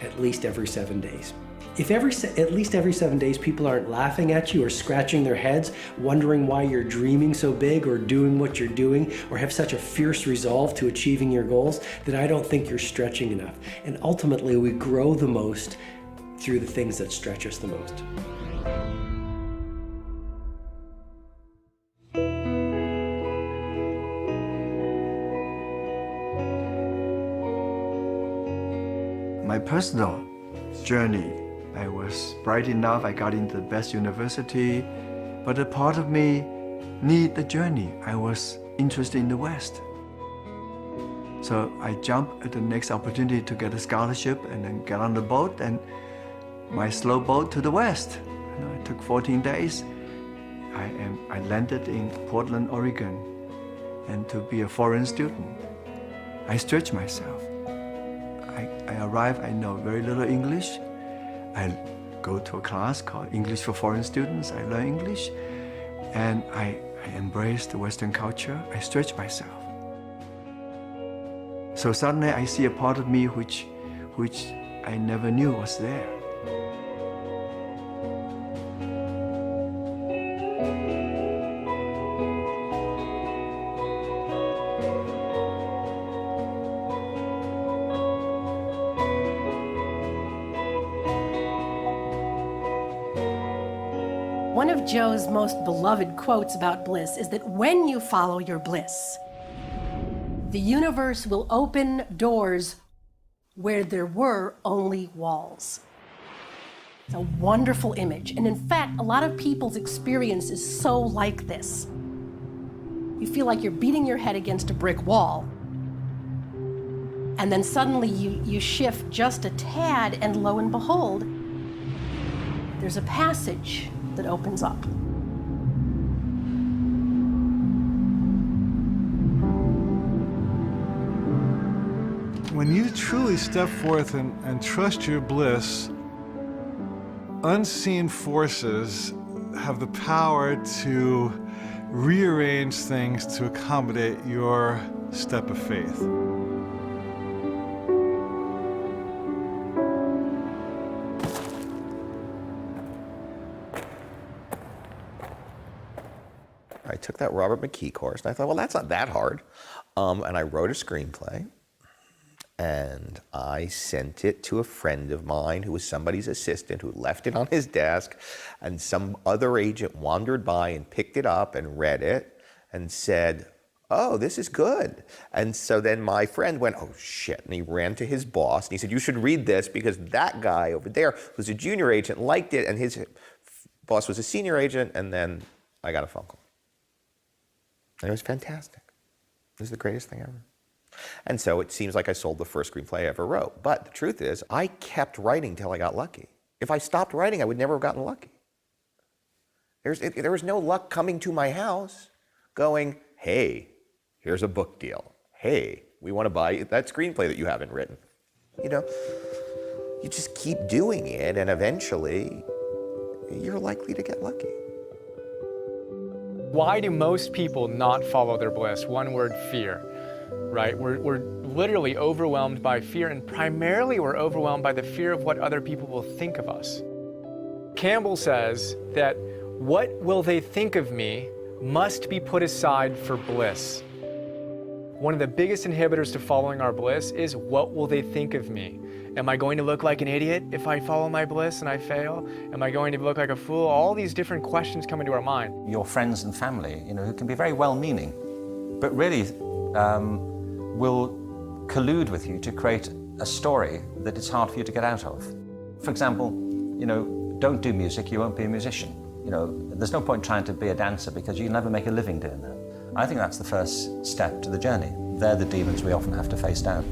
at least every 7 days. If at least every 7 days people aren't laughing at you or scratching their heads, wondering why you're dreaming so big or doing what you're doing or have such a fierce resolve to achieving your goals, then I don't think you're stretching enough. And ultimately, we grow the most through the things that stretch us the most. My personal journey, I was bright enough, I got into the best university, but a part of me need the journey. I was interested in the West. So I jumped at the next opportunity to get a scholarship and then get on the boat and my slow boat to the West. It took 14 days. I landed in Portland, Oregon, and to be a foreign student, I stretched myself. I arrived, I know very little English. I go to a class called English for Foreign Students. I learn English, and I embrace the Western culture. I stretch myself. So suddenly I see a part of me which I never knew was there. One of Joe's most beloved quotes about bliss is that when you follow your bliss, the universe will open doors where there were only walls. It's a wonderful image. And in fact, a lot of people's experience is so like this. You feel like you're beating your head against a brick wall. And then suddenly you shift just a tad, and lo and behold, there's a passage that opens up. When you truly step forth and trust your bliss, unseen forces have the power to rearrange things to accommodate your step of faith. I took that Robert McKee course, and I thought, well, that's not that hard. And I wrote a screenplay, and I sent it to a friend of mine who was somebody's assistant who left it on his desk, and some other agent wandered by and picked it up and read it and said, oh, this is good. And so then my friend went, oh shit, and he ran to his boss and he said, you should read this because that guy over there who's a junior agent liked it, and his boss was a senior agent, and then I got a phone call. And it was fantastic. It was the greatest thing ever. And so it seems like I sold the first screenplay I ever wrote. But the truth is, I kept writing till I got lucky. If I stopped writing, I would never have gotten lucky. There was no luck coming to my house going, hey, here's a book deal. Hey, we want to buy that screenplay that you haven't written. You know, you just keep doing it, and eventually you're likely to get lucky. Why do most people not follow their bliss? One word, fear, right? We're literally overwhelmed by fear, and primarily we're overwhelmed by the fear of what other people will think of us. Campbell says that what will they think of me must be put aside for bliss. One of the biggest inhibitors to following our bliss is what will they think of me? Am I going to look like an idiot if I follow my bliss and I fail? Am I going to look like a fool? All these different questions come into our mind. Your friends and family, who can be very well-meaning, but really will collude with you to create a story that it's hard for you to get out of. For example, don't do music, you won't be a musician. There's no point trying to be a dancer because you'll never make a living doing that. I think that's the first step to the journey. They're the demons we often have to face down.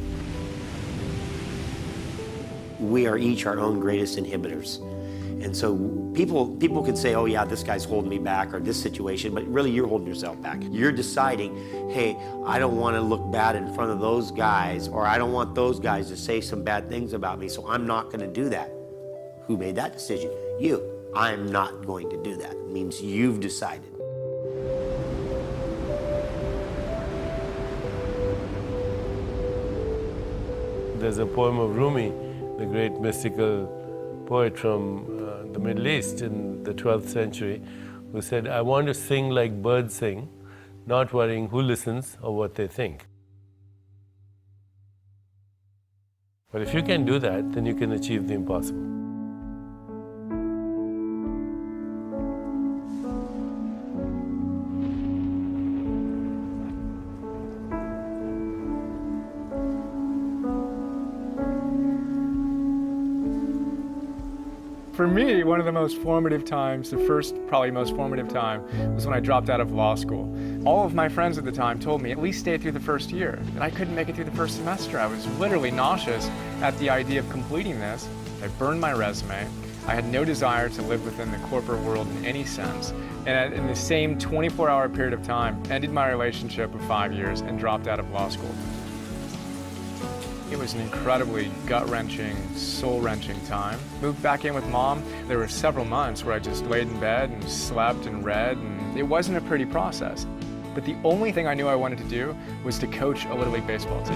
We are each our own greatest inhibitors. And so people can say, oh yeah, this guy's holding me back, or this situation, but really you're holding yourself back. You're deciding, hey, I don't want to look bad in front of those guys, or I don't want those guys to say some bad things about me, so I'm not going to do that. Who made that decision? You. I'm not going to do that. It means you've decided. There's a poem of Rumi, the great mystical poet from the Middle East in the 12th century, who said, I want to sing like birds sing, not worrying who listens or what they think. But if you can do that, then you can achieve the impossible. For me, one of the most formative times, the first probably most formative time, was when I dropped out of law school. All of my friends at the time told me at least stay through the first year, and I couldn't make it through the first semester. I was literally nauseous at the idea of completing this. I burned my resume. I had no desire to live within the corporate world in any sense. And in the same 24-hour period of time, ended my relationship of 5 years and dropped out of law school. It was an incredibly gut-wrenching, soul-wrenching time. Moved back in with Mom. There were several months where I just laid in bed and slept and read, and it wasn't a pretty process. But the only thing I knew I wanted to do was to coach a Little League baseball team.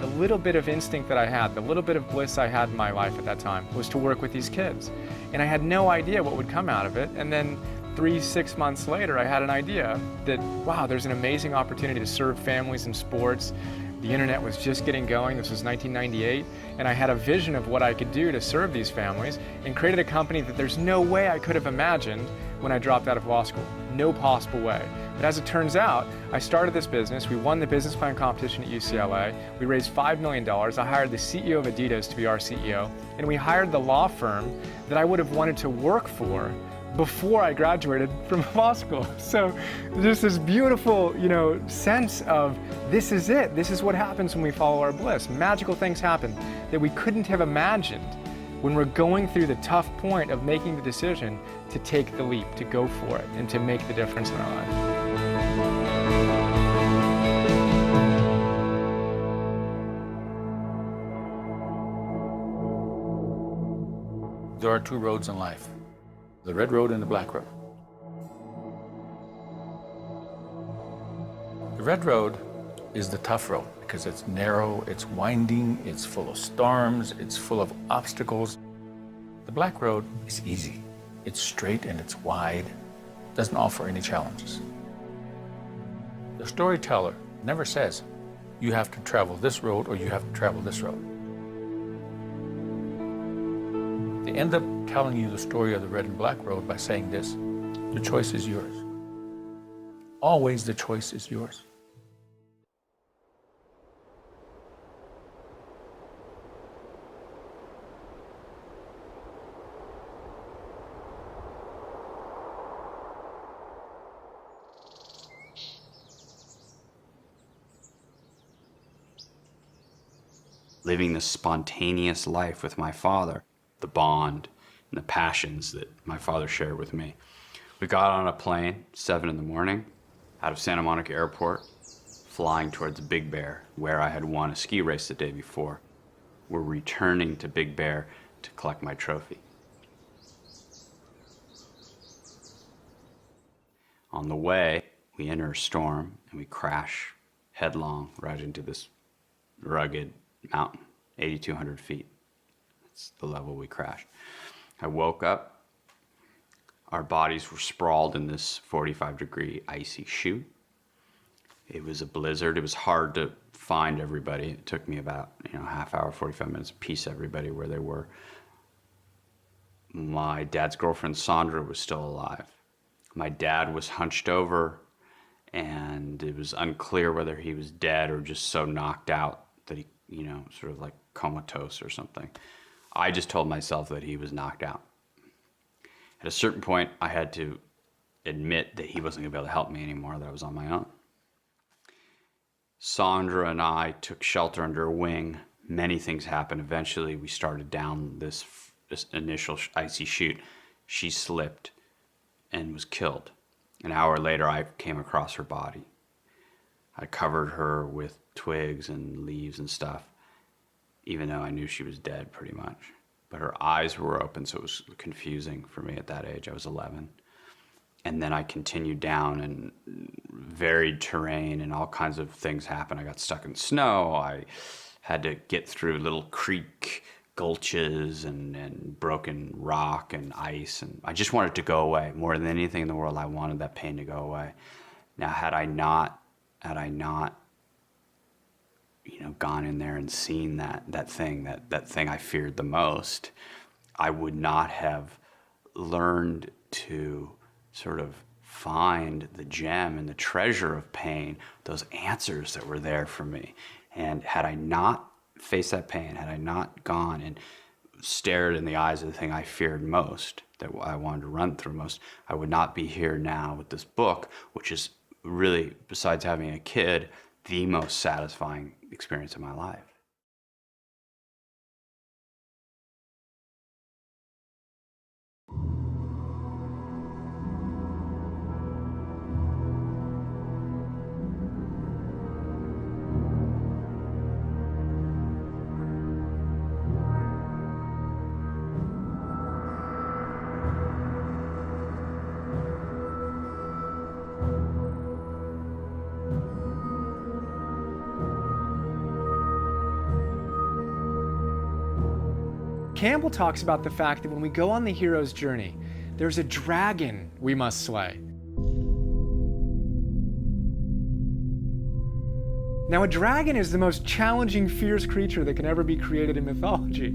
The little bit of instinct that I had, the little bit of bliss I had in my life at that time, was to work with these kids. And I had no idea what would come out of it, and then 3-6 months later, I had an idea that, wow, there's an amazing opportunity to serve families in sports. The internet was just getting going. This was 1998, and I had a vision of what I could do to serve these families and created a company that there's no way I could have imagined when I dropped out of law school. No possible way. But as it turns out, I started this business. We won the business plan competition at UCLA. We raised $5 million. I hired the CEO of Adidas to be our CEO, and we hired the law firm that I would have wanted to work for before I graduated from law school. So just this beautiful, sense of this is it. This is what happens when we follow our bliss. Magical things happen that we couldn't have imagined when we're going through the tough point of making the decision to take the leap, to go for it, and to make the difference in our lives. There are two roads in life, the red road and the black road. red road is the tough road because it's narrow, it's winding, it's full of storms, it's full of obstacles. The black road is easy. It's straight and it's wide, doesn't offer any challenges. The storyteller never says, you have to travel this road or you have to travel this road. They end up telling you the story of the red and black road by saying this: the choice is yours. Always the choice is yours. Living this spontaneous life with my father, the bond and the passions that my father shared with me. We got on a plane, 7 in the morning, out of Santa Monica Airport, flying towards Big Bear, where I had won a ski race the day before. We're returning to Big Bear to collect my trophy. On the way, we enter a storm and we crash headlong right into this rugged mountain, 8,200 feet. That's the level we crashed. I woke up. Our bodies were sprawled in this 45-degree icy chute. It was a blizzard. It was hard to find everybody. It took me about half hour, 45 minutes to piece everybody where they were. My dad's girlfriend, Sandra, was still alive. My dad was hunched over, and it was unclear whether he was dead or just so knocked out that he, sort of like comatose or something. I just told myself that he was knocked out. At a certain point, I had to admit that he wasn't going to be able to help me anymore, that I was on my own. Sandra and I took shelter under a wing. Many things happened. Eventually, we started down this initial icy chute. She slipped and was killed. An hour later, I came across her body. I covered her with twigs and leaves and stuff, even though I knew she was dead pretty much. But her eyes were open, so it was confusing for me at that age. I was 11. And then I continued down, and varied terrain and all kinds of things happened. I got stuck in snow. I had to get through little creek gulches and broken rock and ice, and I just wanted it to go away. More than anything in the world, I wanted that pain to go away. Now, had I not gone in there and seen that thing I feared the most, I would not have learned to sort of find the gem and the treasure of pain, those answers that were there for me. And had I not faced that pain, had I not gone and stared in the eyes of the thing I feared most, that I wanted to run through most, I would not be here now with this book, which is really, besides having a kid, the most satisfying experience of my life. Campbell talks about the fact that when we go on the hero's journey, there's a dragon we must slay. Now, a dragon is the most challenging, fierce creature that can ever be created in mythology.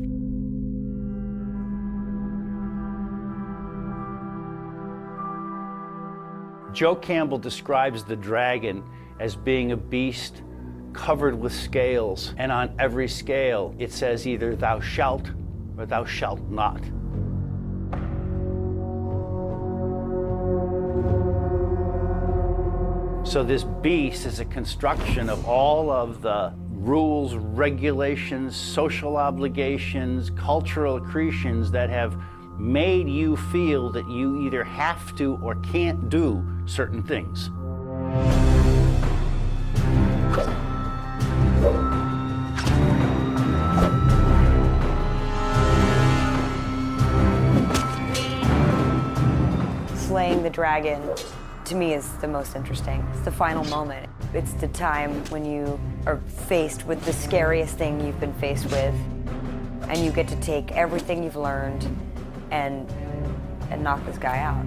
Joe Campbell describes the dragon as being a beast covered with scales, and on every scale it says either thou shalt or thou shalt not. So this beast is a construction of all of the rules, regulations, social obligations, cultural accretions that have made you feel that you either have to or can't do certain things. Slaying the dragon to me is the most interesting. It's the final moment. It's the time when you are faced with the scariest thing you've been faced with, and you get to take everything you've learned and knock this guy out.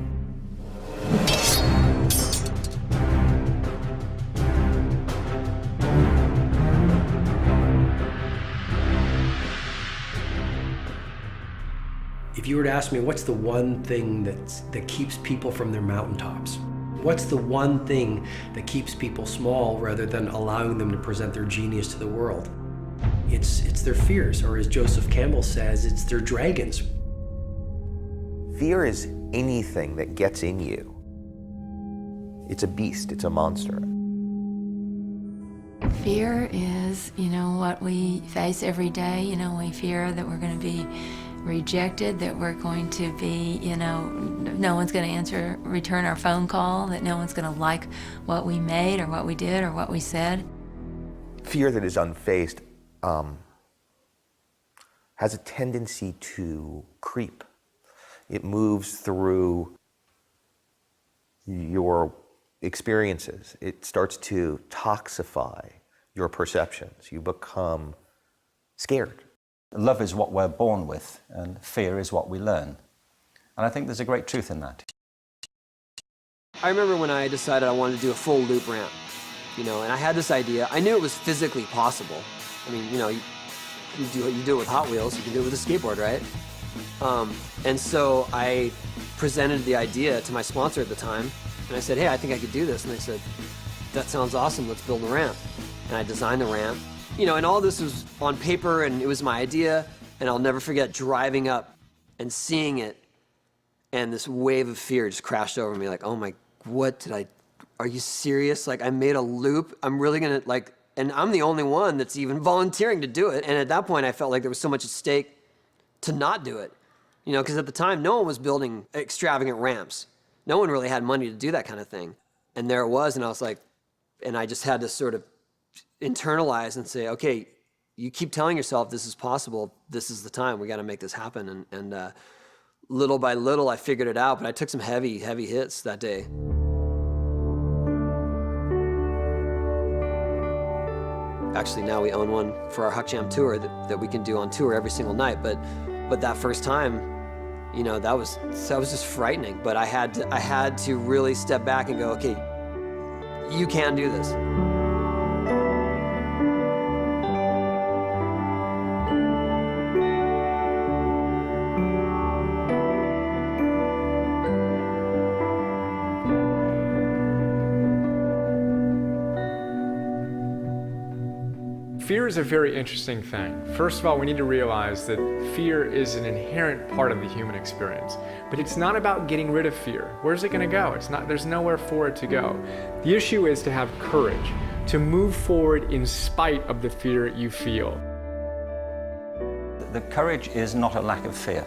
If you were to ask me, what's the one thing that keeps people from their mountaintops? What's the one thing that keeps people small rather than allowing them to present their genius to the world? It's their fears, or as Joseph Campbell says, it's their dragons. Fear is anything that gets in you. It's a beast, it's a monster. Fear is, what we face every day. We fear that we're going to be rejected, that we're going to be, no one's going to return our phone call, that no one's going to like what we made or what we did or what we said. Fear that is unfaced has a tendency to creep. It moves through your experiences. It starts to toxify your perceptions. You become scared. Love is what we're born with, and fear is what we learn. And I think there's a great truth in that. I remember when I decided I wanted to do a full loop ramp, and I had this idea. I knew it was physically possible. I mean, you do it with Hot Wheels, you can do it with a skateboard, right? And so I presented the idea to my sponsor at the time, and I said, hey, I think I could do this. And they said, that sounds awesome, let's build a ramp. And I designed the ramp. And all this was on paper, and it was my idea, and I'll never forget driving up and seeing it, and this wave of fear just crashed over me, like, oh my, are you serious? Like, I made a loop, I'm really gonna, and I'm the only one that's even volunteering to do it, and at that point I felt like there was so much at stake to not do it. Because at the time, no one was building extravagant ramps. No one really had money to do that kind of thing. And there it was, and I was like, and I just had to sort of internalize and say, okay, you keep telling yourself this is possible, this is the time, we got to make this happen. And little by little I figured it out, but I took some heavy hits that day. Actually, now we own one for our Huck Jam tour that we can do on tour every single night, but that first time, that was just frightening. But I had to really step back and go, okay, you can do this. Fear is a very interesting thing. First of all, we need to realize that fear is an inherent part of the human experience. But it's not about getting rid of fear. Where's it going to go? There's nowhere for it to go. The issue is to have courage, to move forward in spite of the fear you feel. The courage is not a lack of fear.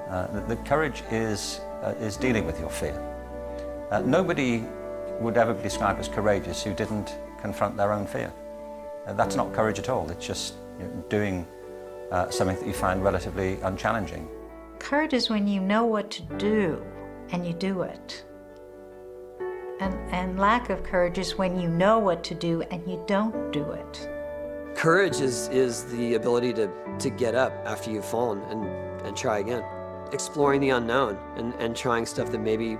The courage is dealing with your fear. Nobody would ever be described as courageous who didn't confront their own fear. That's not courage at all. It's just doing something that you find relatively unchallenging. Courage is when you know what to do and you do it. And lack of courage is when you know what to do and you don't do it. Courage is the ability to get up after you've fallen and try again. Exploring the unknown and trying stuff that maybe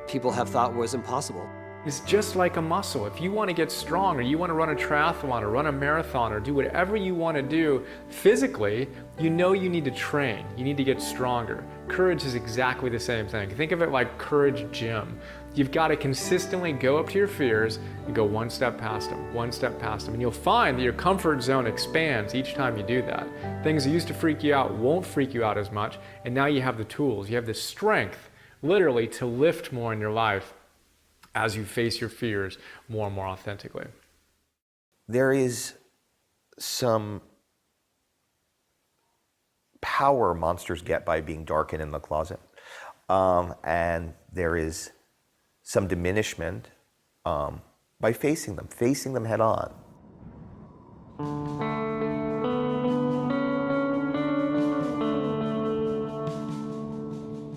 people have thought was impossible. It's just like a muscle. If you want to get strong, or you want to run a triathlon, or run a marathon, or do whatever you want to do physically, you need to train. You need to get stronger. Courage is exactly the same thing. Think of it like Courage Gym. You've got to consistently go up to your fears and go one step past them, one step past them. And you'll find that your comfort zone expands each time you do that. Things that used to freak you out won't freak you out as much, and now you have the tools, you have the strength, literally, to lift more in your life as you face your fears more and more authentically. There is some power monsters get by being darkened in the closet. And there is some diminishment by facing them head on.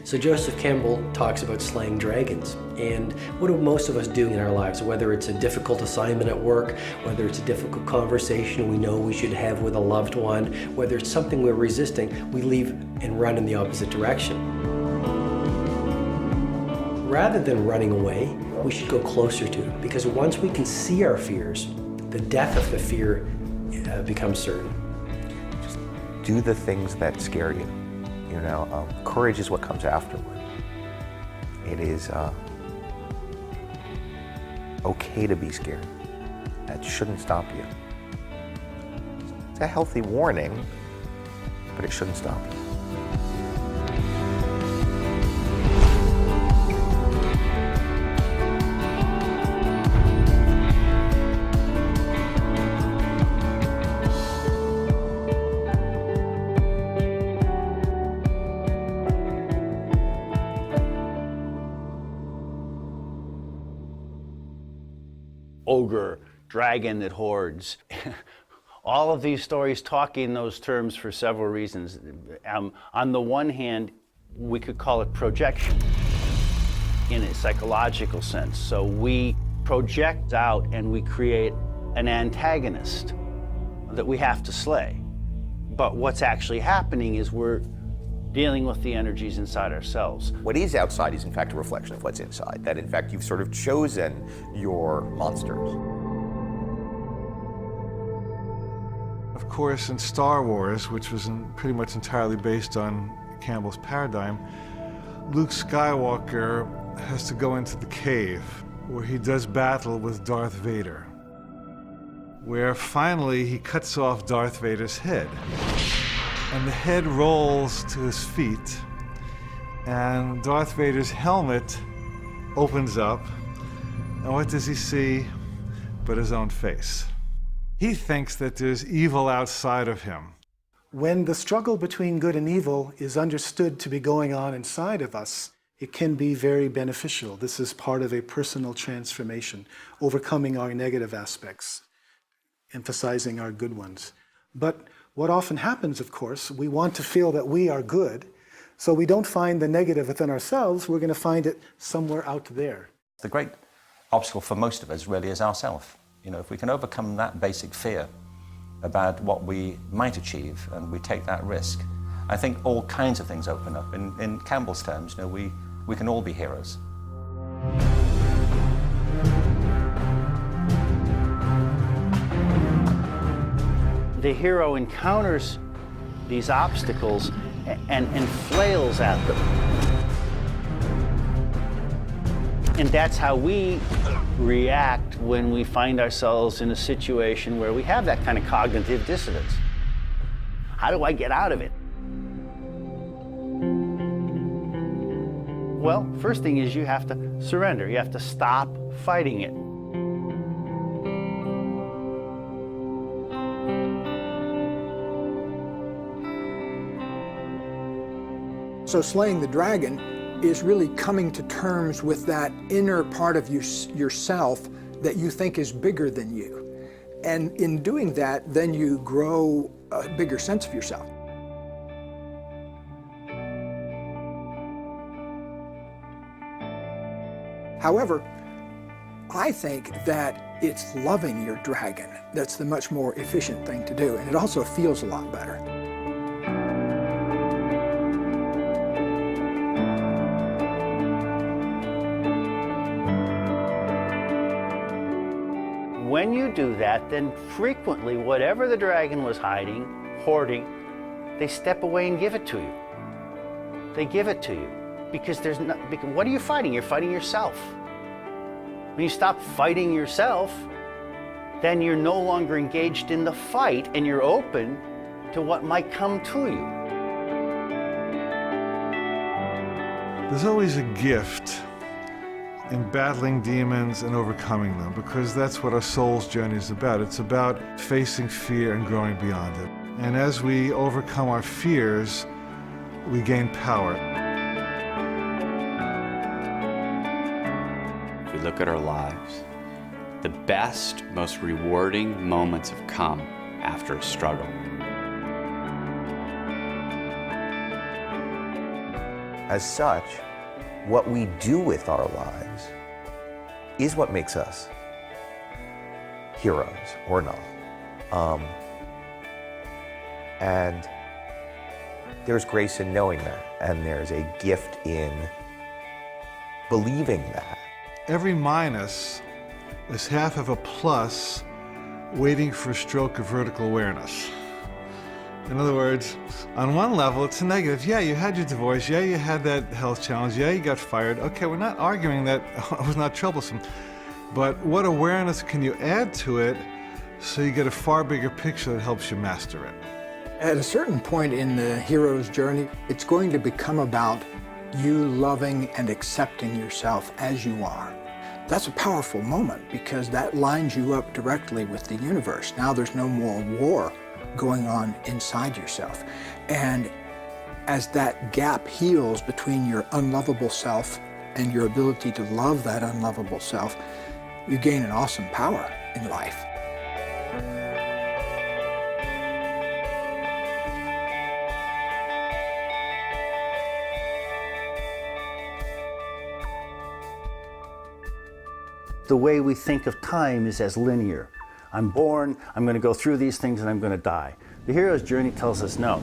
So Joseph Campbell talks about slaying dragons. And what do most of us do in our lives? Whether it's a difficult assignment at work, whether it's a difficult conversation we know we should have with a loved one, whether it's something we're resisting, we leave and run in the opposite direction. Rather than running away, we should go closer to it, because once we can see our fears, the death of the fear becomes certain. Just do the things that scare you. You know, courage is what comes afterward. It is okay to be scared. That shouldn't stop you. It's a healthy warning, but it shouldn't stop you. Ogre, dragon that hoards. All of these stories talk in those terms for several reasons. On the one hand, we could call it projection in a psychological sense. So we project out and we create an antagonist that we have to slay. But what's actually happening is we're dealing with the energies inside ourselves. What is outside is in fact a reflection of what's inside, that in fact you've sort of chosen your monsters. Of course, in Star Wars, which was pretty much entirely based on Campbell's paradigm, Luke Skywalker has to go into the cave where he does battle with Darth Vader, where finally he cuts off Darth Vader's head. And the head rolls to his feet, and Darth Vader's helmet opens up, and what does he see but his own face? He thinks that there's evil outside of him. When the struggle between good and evil is understood to be going on inside of us, it can be very beneficial. This is part of a personal transformation, overcoming our negative aspects, emphasizing our good ones. But what often happens, of course, we want to feel that we are good, so we don't find the negative within ourselves, we're going to find it somewhere out there. The great obstacle for most of us really is ourself. You know, if we can overcome that basic fear about what we might achieve and we take that risk, I think all kinds of things open up. In Campbell's terms, you know, we can all be heroes. The hero encounters these obstacles and flails at them. And that's how we react when we find ourselves in a situation where we have that kind of cognitive dissonance. How do I get out of it? Well, first thing is you have to surrender. You have to stop fighting it. So slaying the dragon is really coming to terms with that inner part of yourself that you think is bigger than you. And in doing that, then you grow a bigger sense of yourself. However, I think that it's loving your dragon that's the much more efficient thing to do, and it also feels a lot better. When you do that, then frequently whatever the dragon was hiding, hoarding, they step away and give it to you. They give it to you because what are you fighting? You're fighting yourself. When you stop fighting yourself, then you're no longer engaged in the fight and you're open to what might come to you. There's always a gift in battling demons and overcoming them, because that's what our soul's journey is about. It's about facing fear and growing beyond it. And as we overcome our fears, we gain power. If we look at our lives, the best, most rewarding moments have come after a struggle. as such, what we do with our lives is what makes us heroes or not. And there's grace in knowing that, and there's a gift in believing that. Every minus is half of a plus waiting for a stroke of vertical awareness. In other words, on one level, it's a negative. Yeah, you had your divorce. Yeah, you had that health challenge. Yeah, you got fired. Okay, we're not arguing that it was not troublesome. But what awareness can you add to it so you get a far bigger picture that helps you master it? At a certain point in the hero's journey, it's going to become about you loving and accepting yourself as you are. That's a powerful moment because that lines you up directly with the universe. Now there's no more war going on inside yourself. And as that gap heals between your unlovable self and your ability to love that unlovable self, you gain an awesome power in life. The way we think of time is as linear. I'm born, I'm going to go through these things, and I'm going to die. The hero's journey tells us no.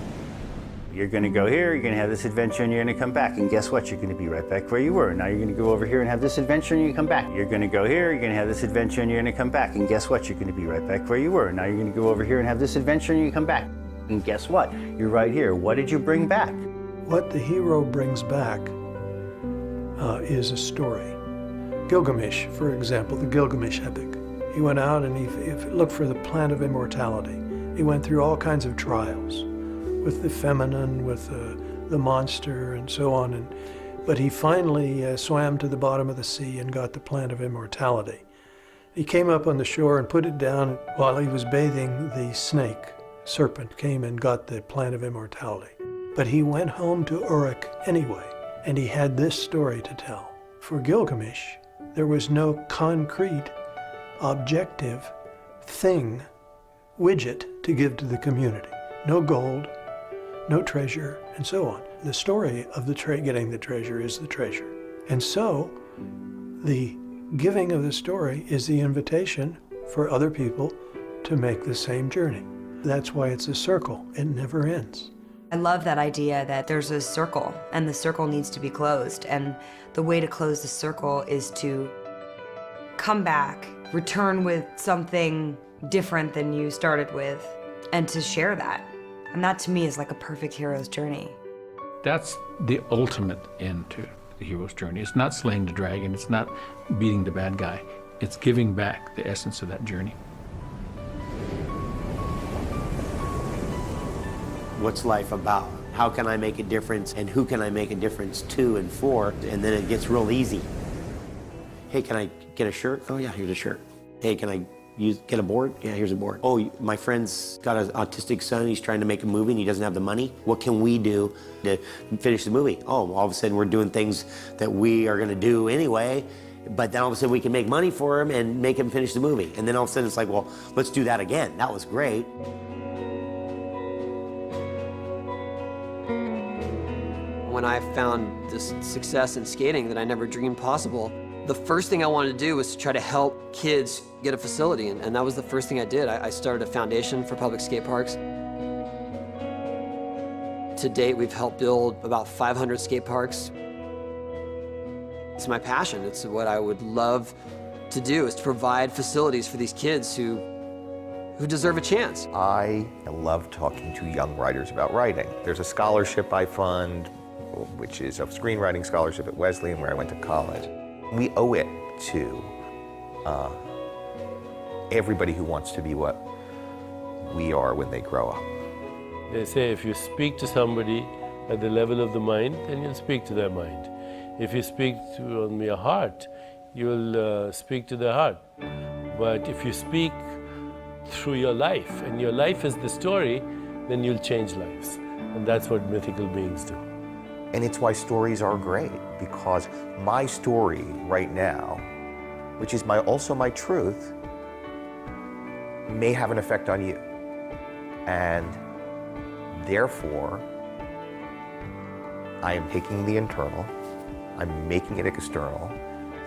You're going to go here, you're going to have this adventure, and you're going to come back. And guess what? You're going to be right back where you were. Now you're going to go over here and have this adventure, and you come back. You're going to go here, you're going to have this adventure, and you're going to come back. And guess what? You're going to be right back where you were. Now you're going to go over here and have this adventure, and you come back. And guess what? You're right here. What did you bring back? What the hero brings back is a story. Gilgamesh, for example, the Gilgamesh epic. He went out and he looked for the plant of immortality. He went through all kinds of trials with the feminine, with the monster, and so on. But he finally swam to the bottom of the sea and got the plant of immortality. He came up on the shore and put it down. While he was bathing, the serpent, came and got the plant of immortality. But he went home to Uruk anyway, and he had this story to tell. For Gilgamesh, there was no concrete, objective thing, widget to give to the community. No gold, no treasure, and so on. The story of getting the treasure is the treasure. And so, the giving of the story is the invitation for other people to make the same journey. That's why it's a circle. It never ends. I love that idea that there's a circle and the circle needs to be closed. And the way to close the circle is to come back, return with something different than you started with, and to share that. And that to me is like a perfect hero's journey. That's the ultimate end to the hero's journey. It's not slaying the dragon, it's not beating the bad guy. It's giving back the essence of that journey. What's life about? How can I make a difference, and who can I make a difference to and for? And then it gets real easy. Hey, can I get a shirt? Oh yeah, here's a shirt. Hey, can I get a board? Yeah, here's a board. Oh, my friend's got an autistic son, he's trying to make a movie and he doesn't have the money. What can we do to finish the movie? Oh, all of a sudden we're doing things that we are gonna do anyway, but then all of a sudden we can make money for him and make him finish the movie. And then all of a sudden it's like, well, let's do that again. That was great. When I found this success in skating that I never dreamed possible, the first thing I wanted to do was to try to help kids get a facility, and that was the first thing I did. I started a foundation for public skate parks. To date, we've helped build about 500 skate parks. It's my passion. It's what I would love to do, is to provide facilities for these kids who deserve a chance. I love talking to young writers about writing. There's a scholarship I fund, which is a screenwriting scholarship at Wesleyan, where I went to college. We owe it to everybody who wants to be what we are when they grow up. They say if you speak to somebody at the level of the mind, then you'll speak to their mind. If you speak on your heart, you'll speak to their heart. But if you speak through your life, and your life is the story, then you'll change lives. And that's what mythical beings do. And it's why stories are great, because my story right now, which is also my truth, may have an effect on you. And therefore, I am taking the internal, I'm making it external,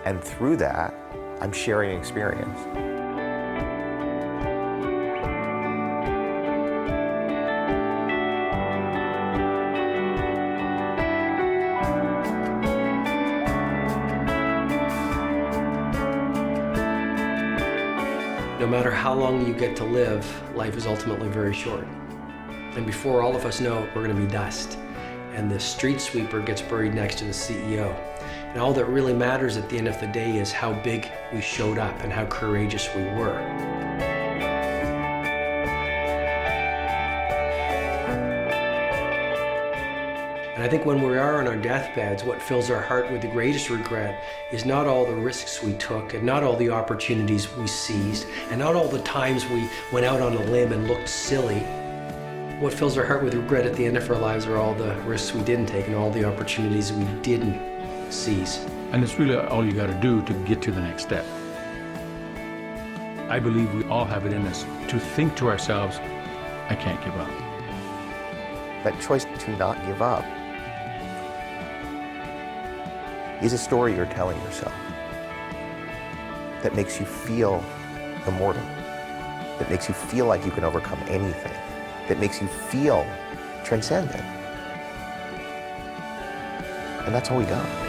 and through that, I'm sharing experience. No matter how long you get to live, life is ultimately very short. And before all of us know it, we're going to be dust. And the street sweeper gets buried next to the CEO. And all that really matters at the end of the day is how big we showed up and how courageous we were. And I think when we are on our deathbeds, what fills our heart with the greatest regret is not all the risks we took and not all the opportunities we seized and not all the times we went out on a limb and looked silly. What fills our heart with regret at the end of our lives are all the risks we didn't take and all the opportunities we didn't seize. And it's really all you got to do to get to the next step. I believe we all have it in us to think to ourselves, I can't give up. That choice to not give up is a story you're telling yourself that makes you feel immortal, that makes you feel like you can overcome anything, that makes you feel transcendent. And that's all we got.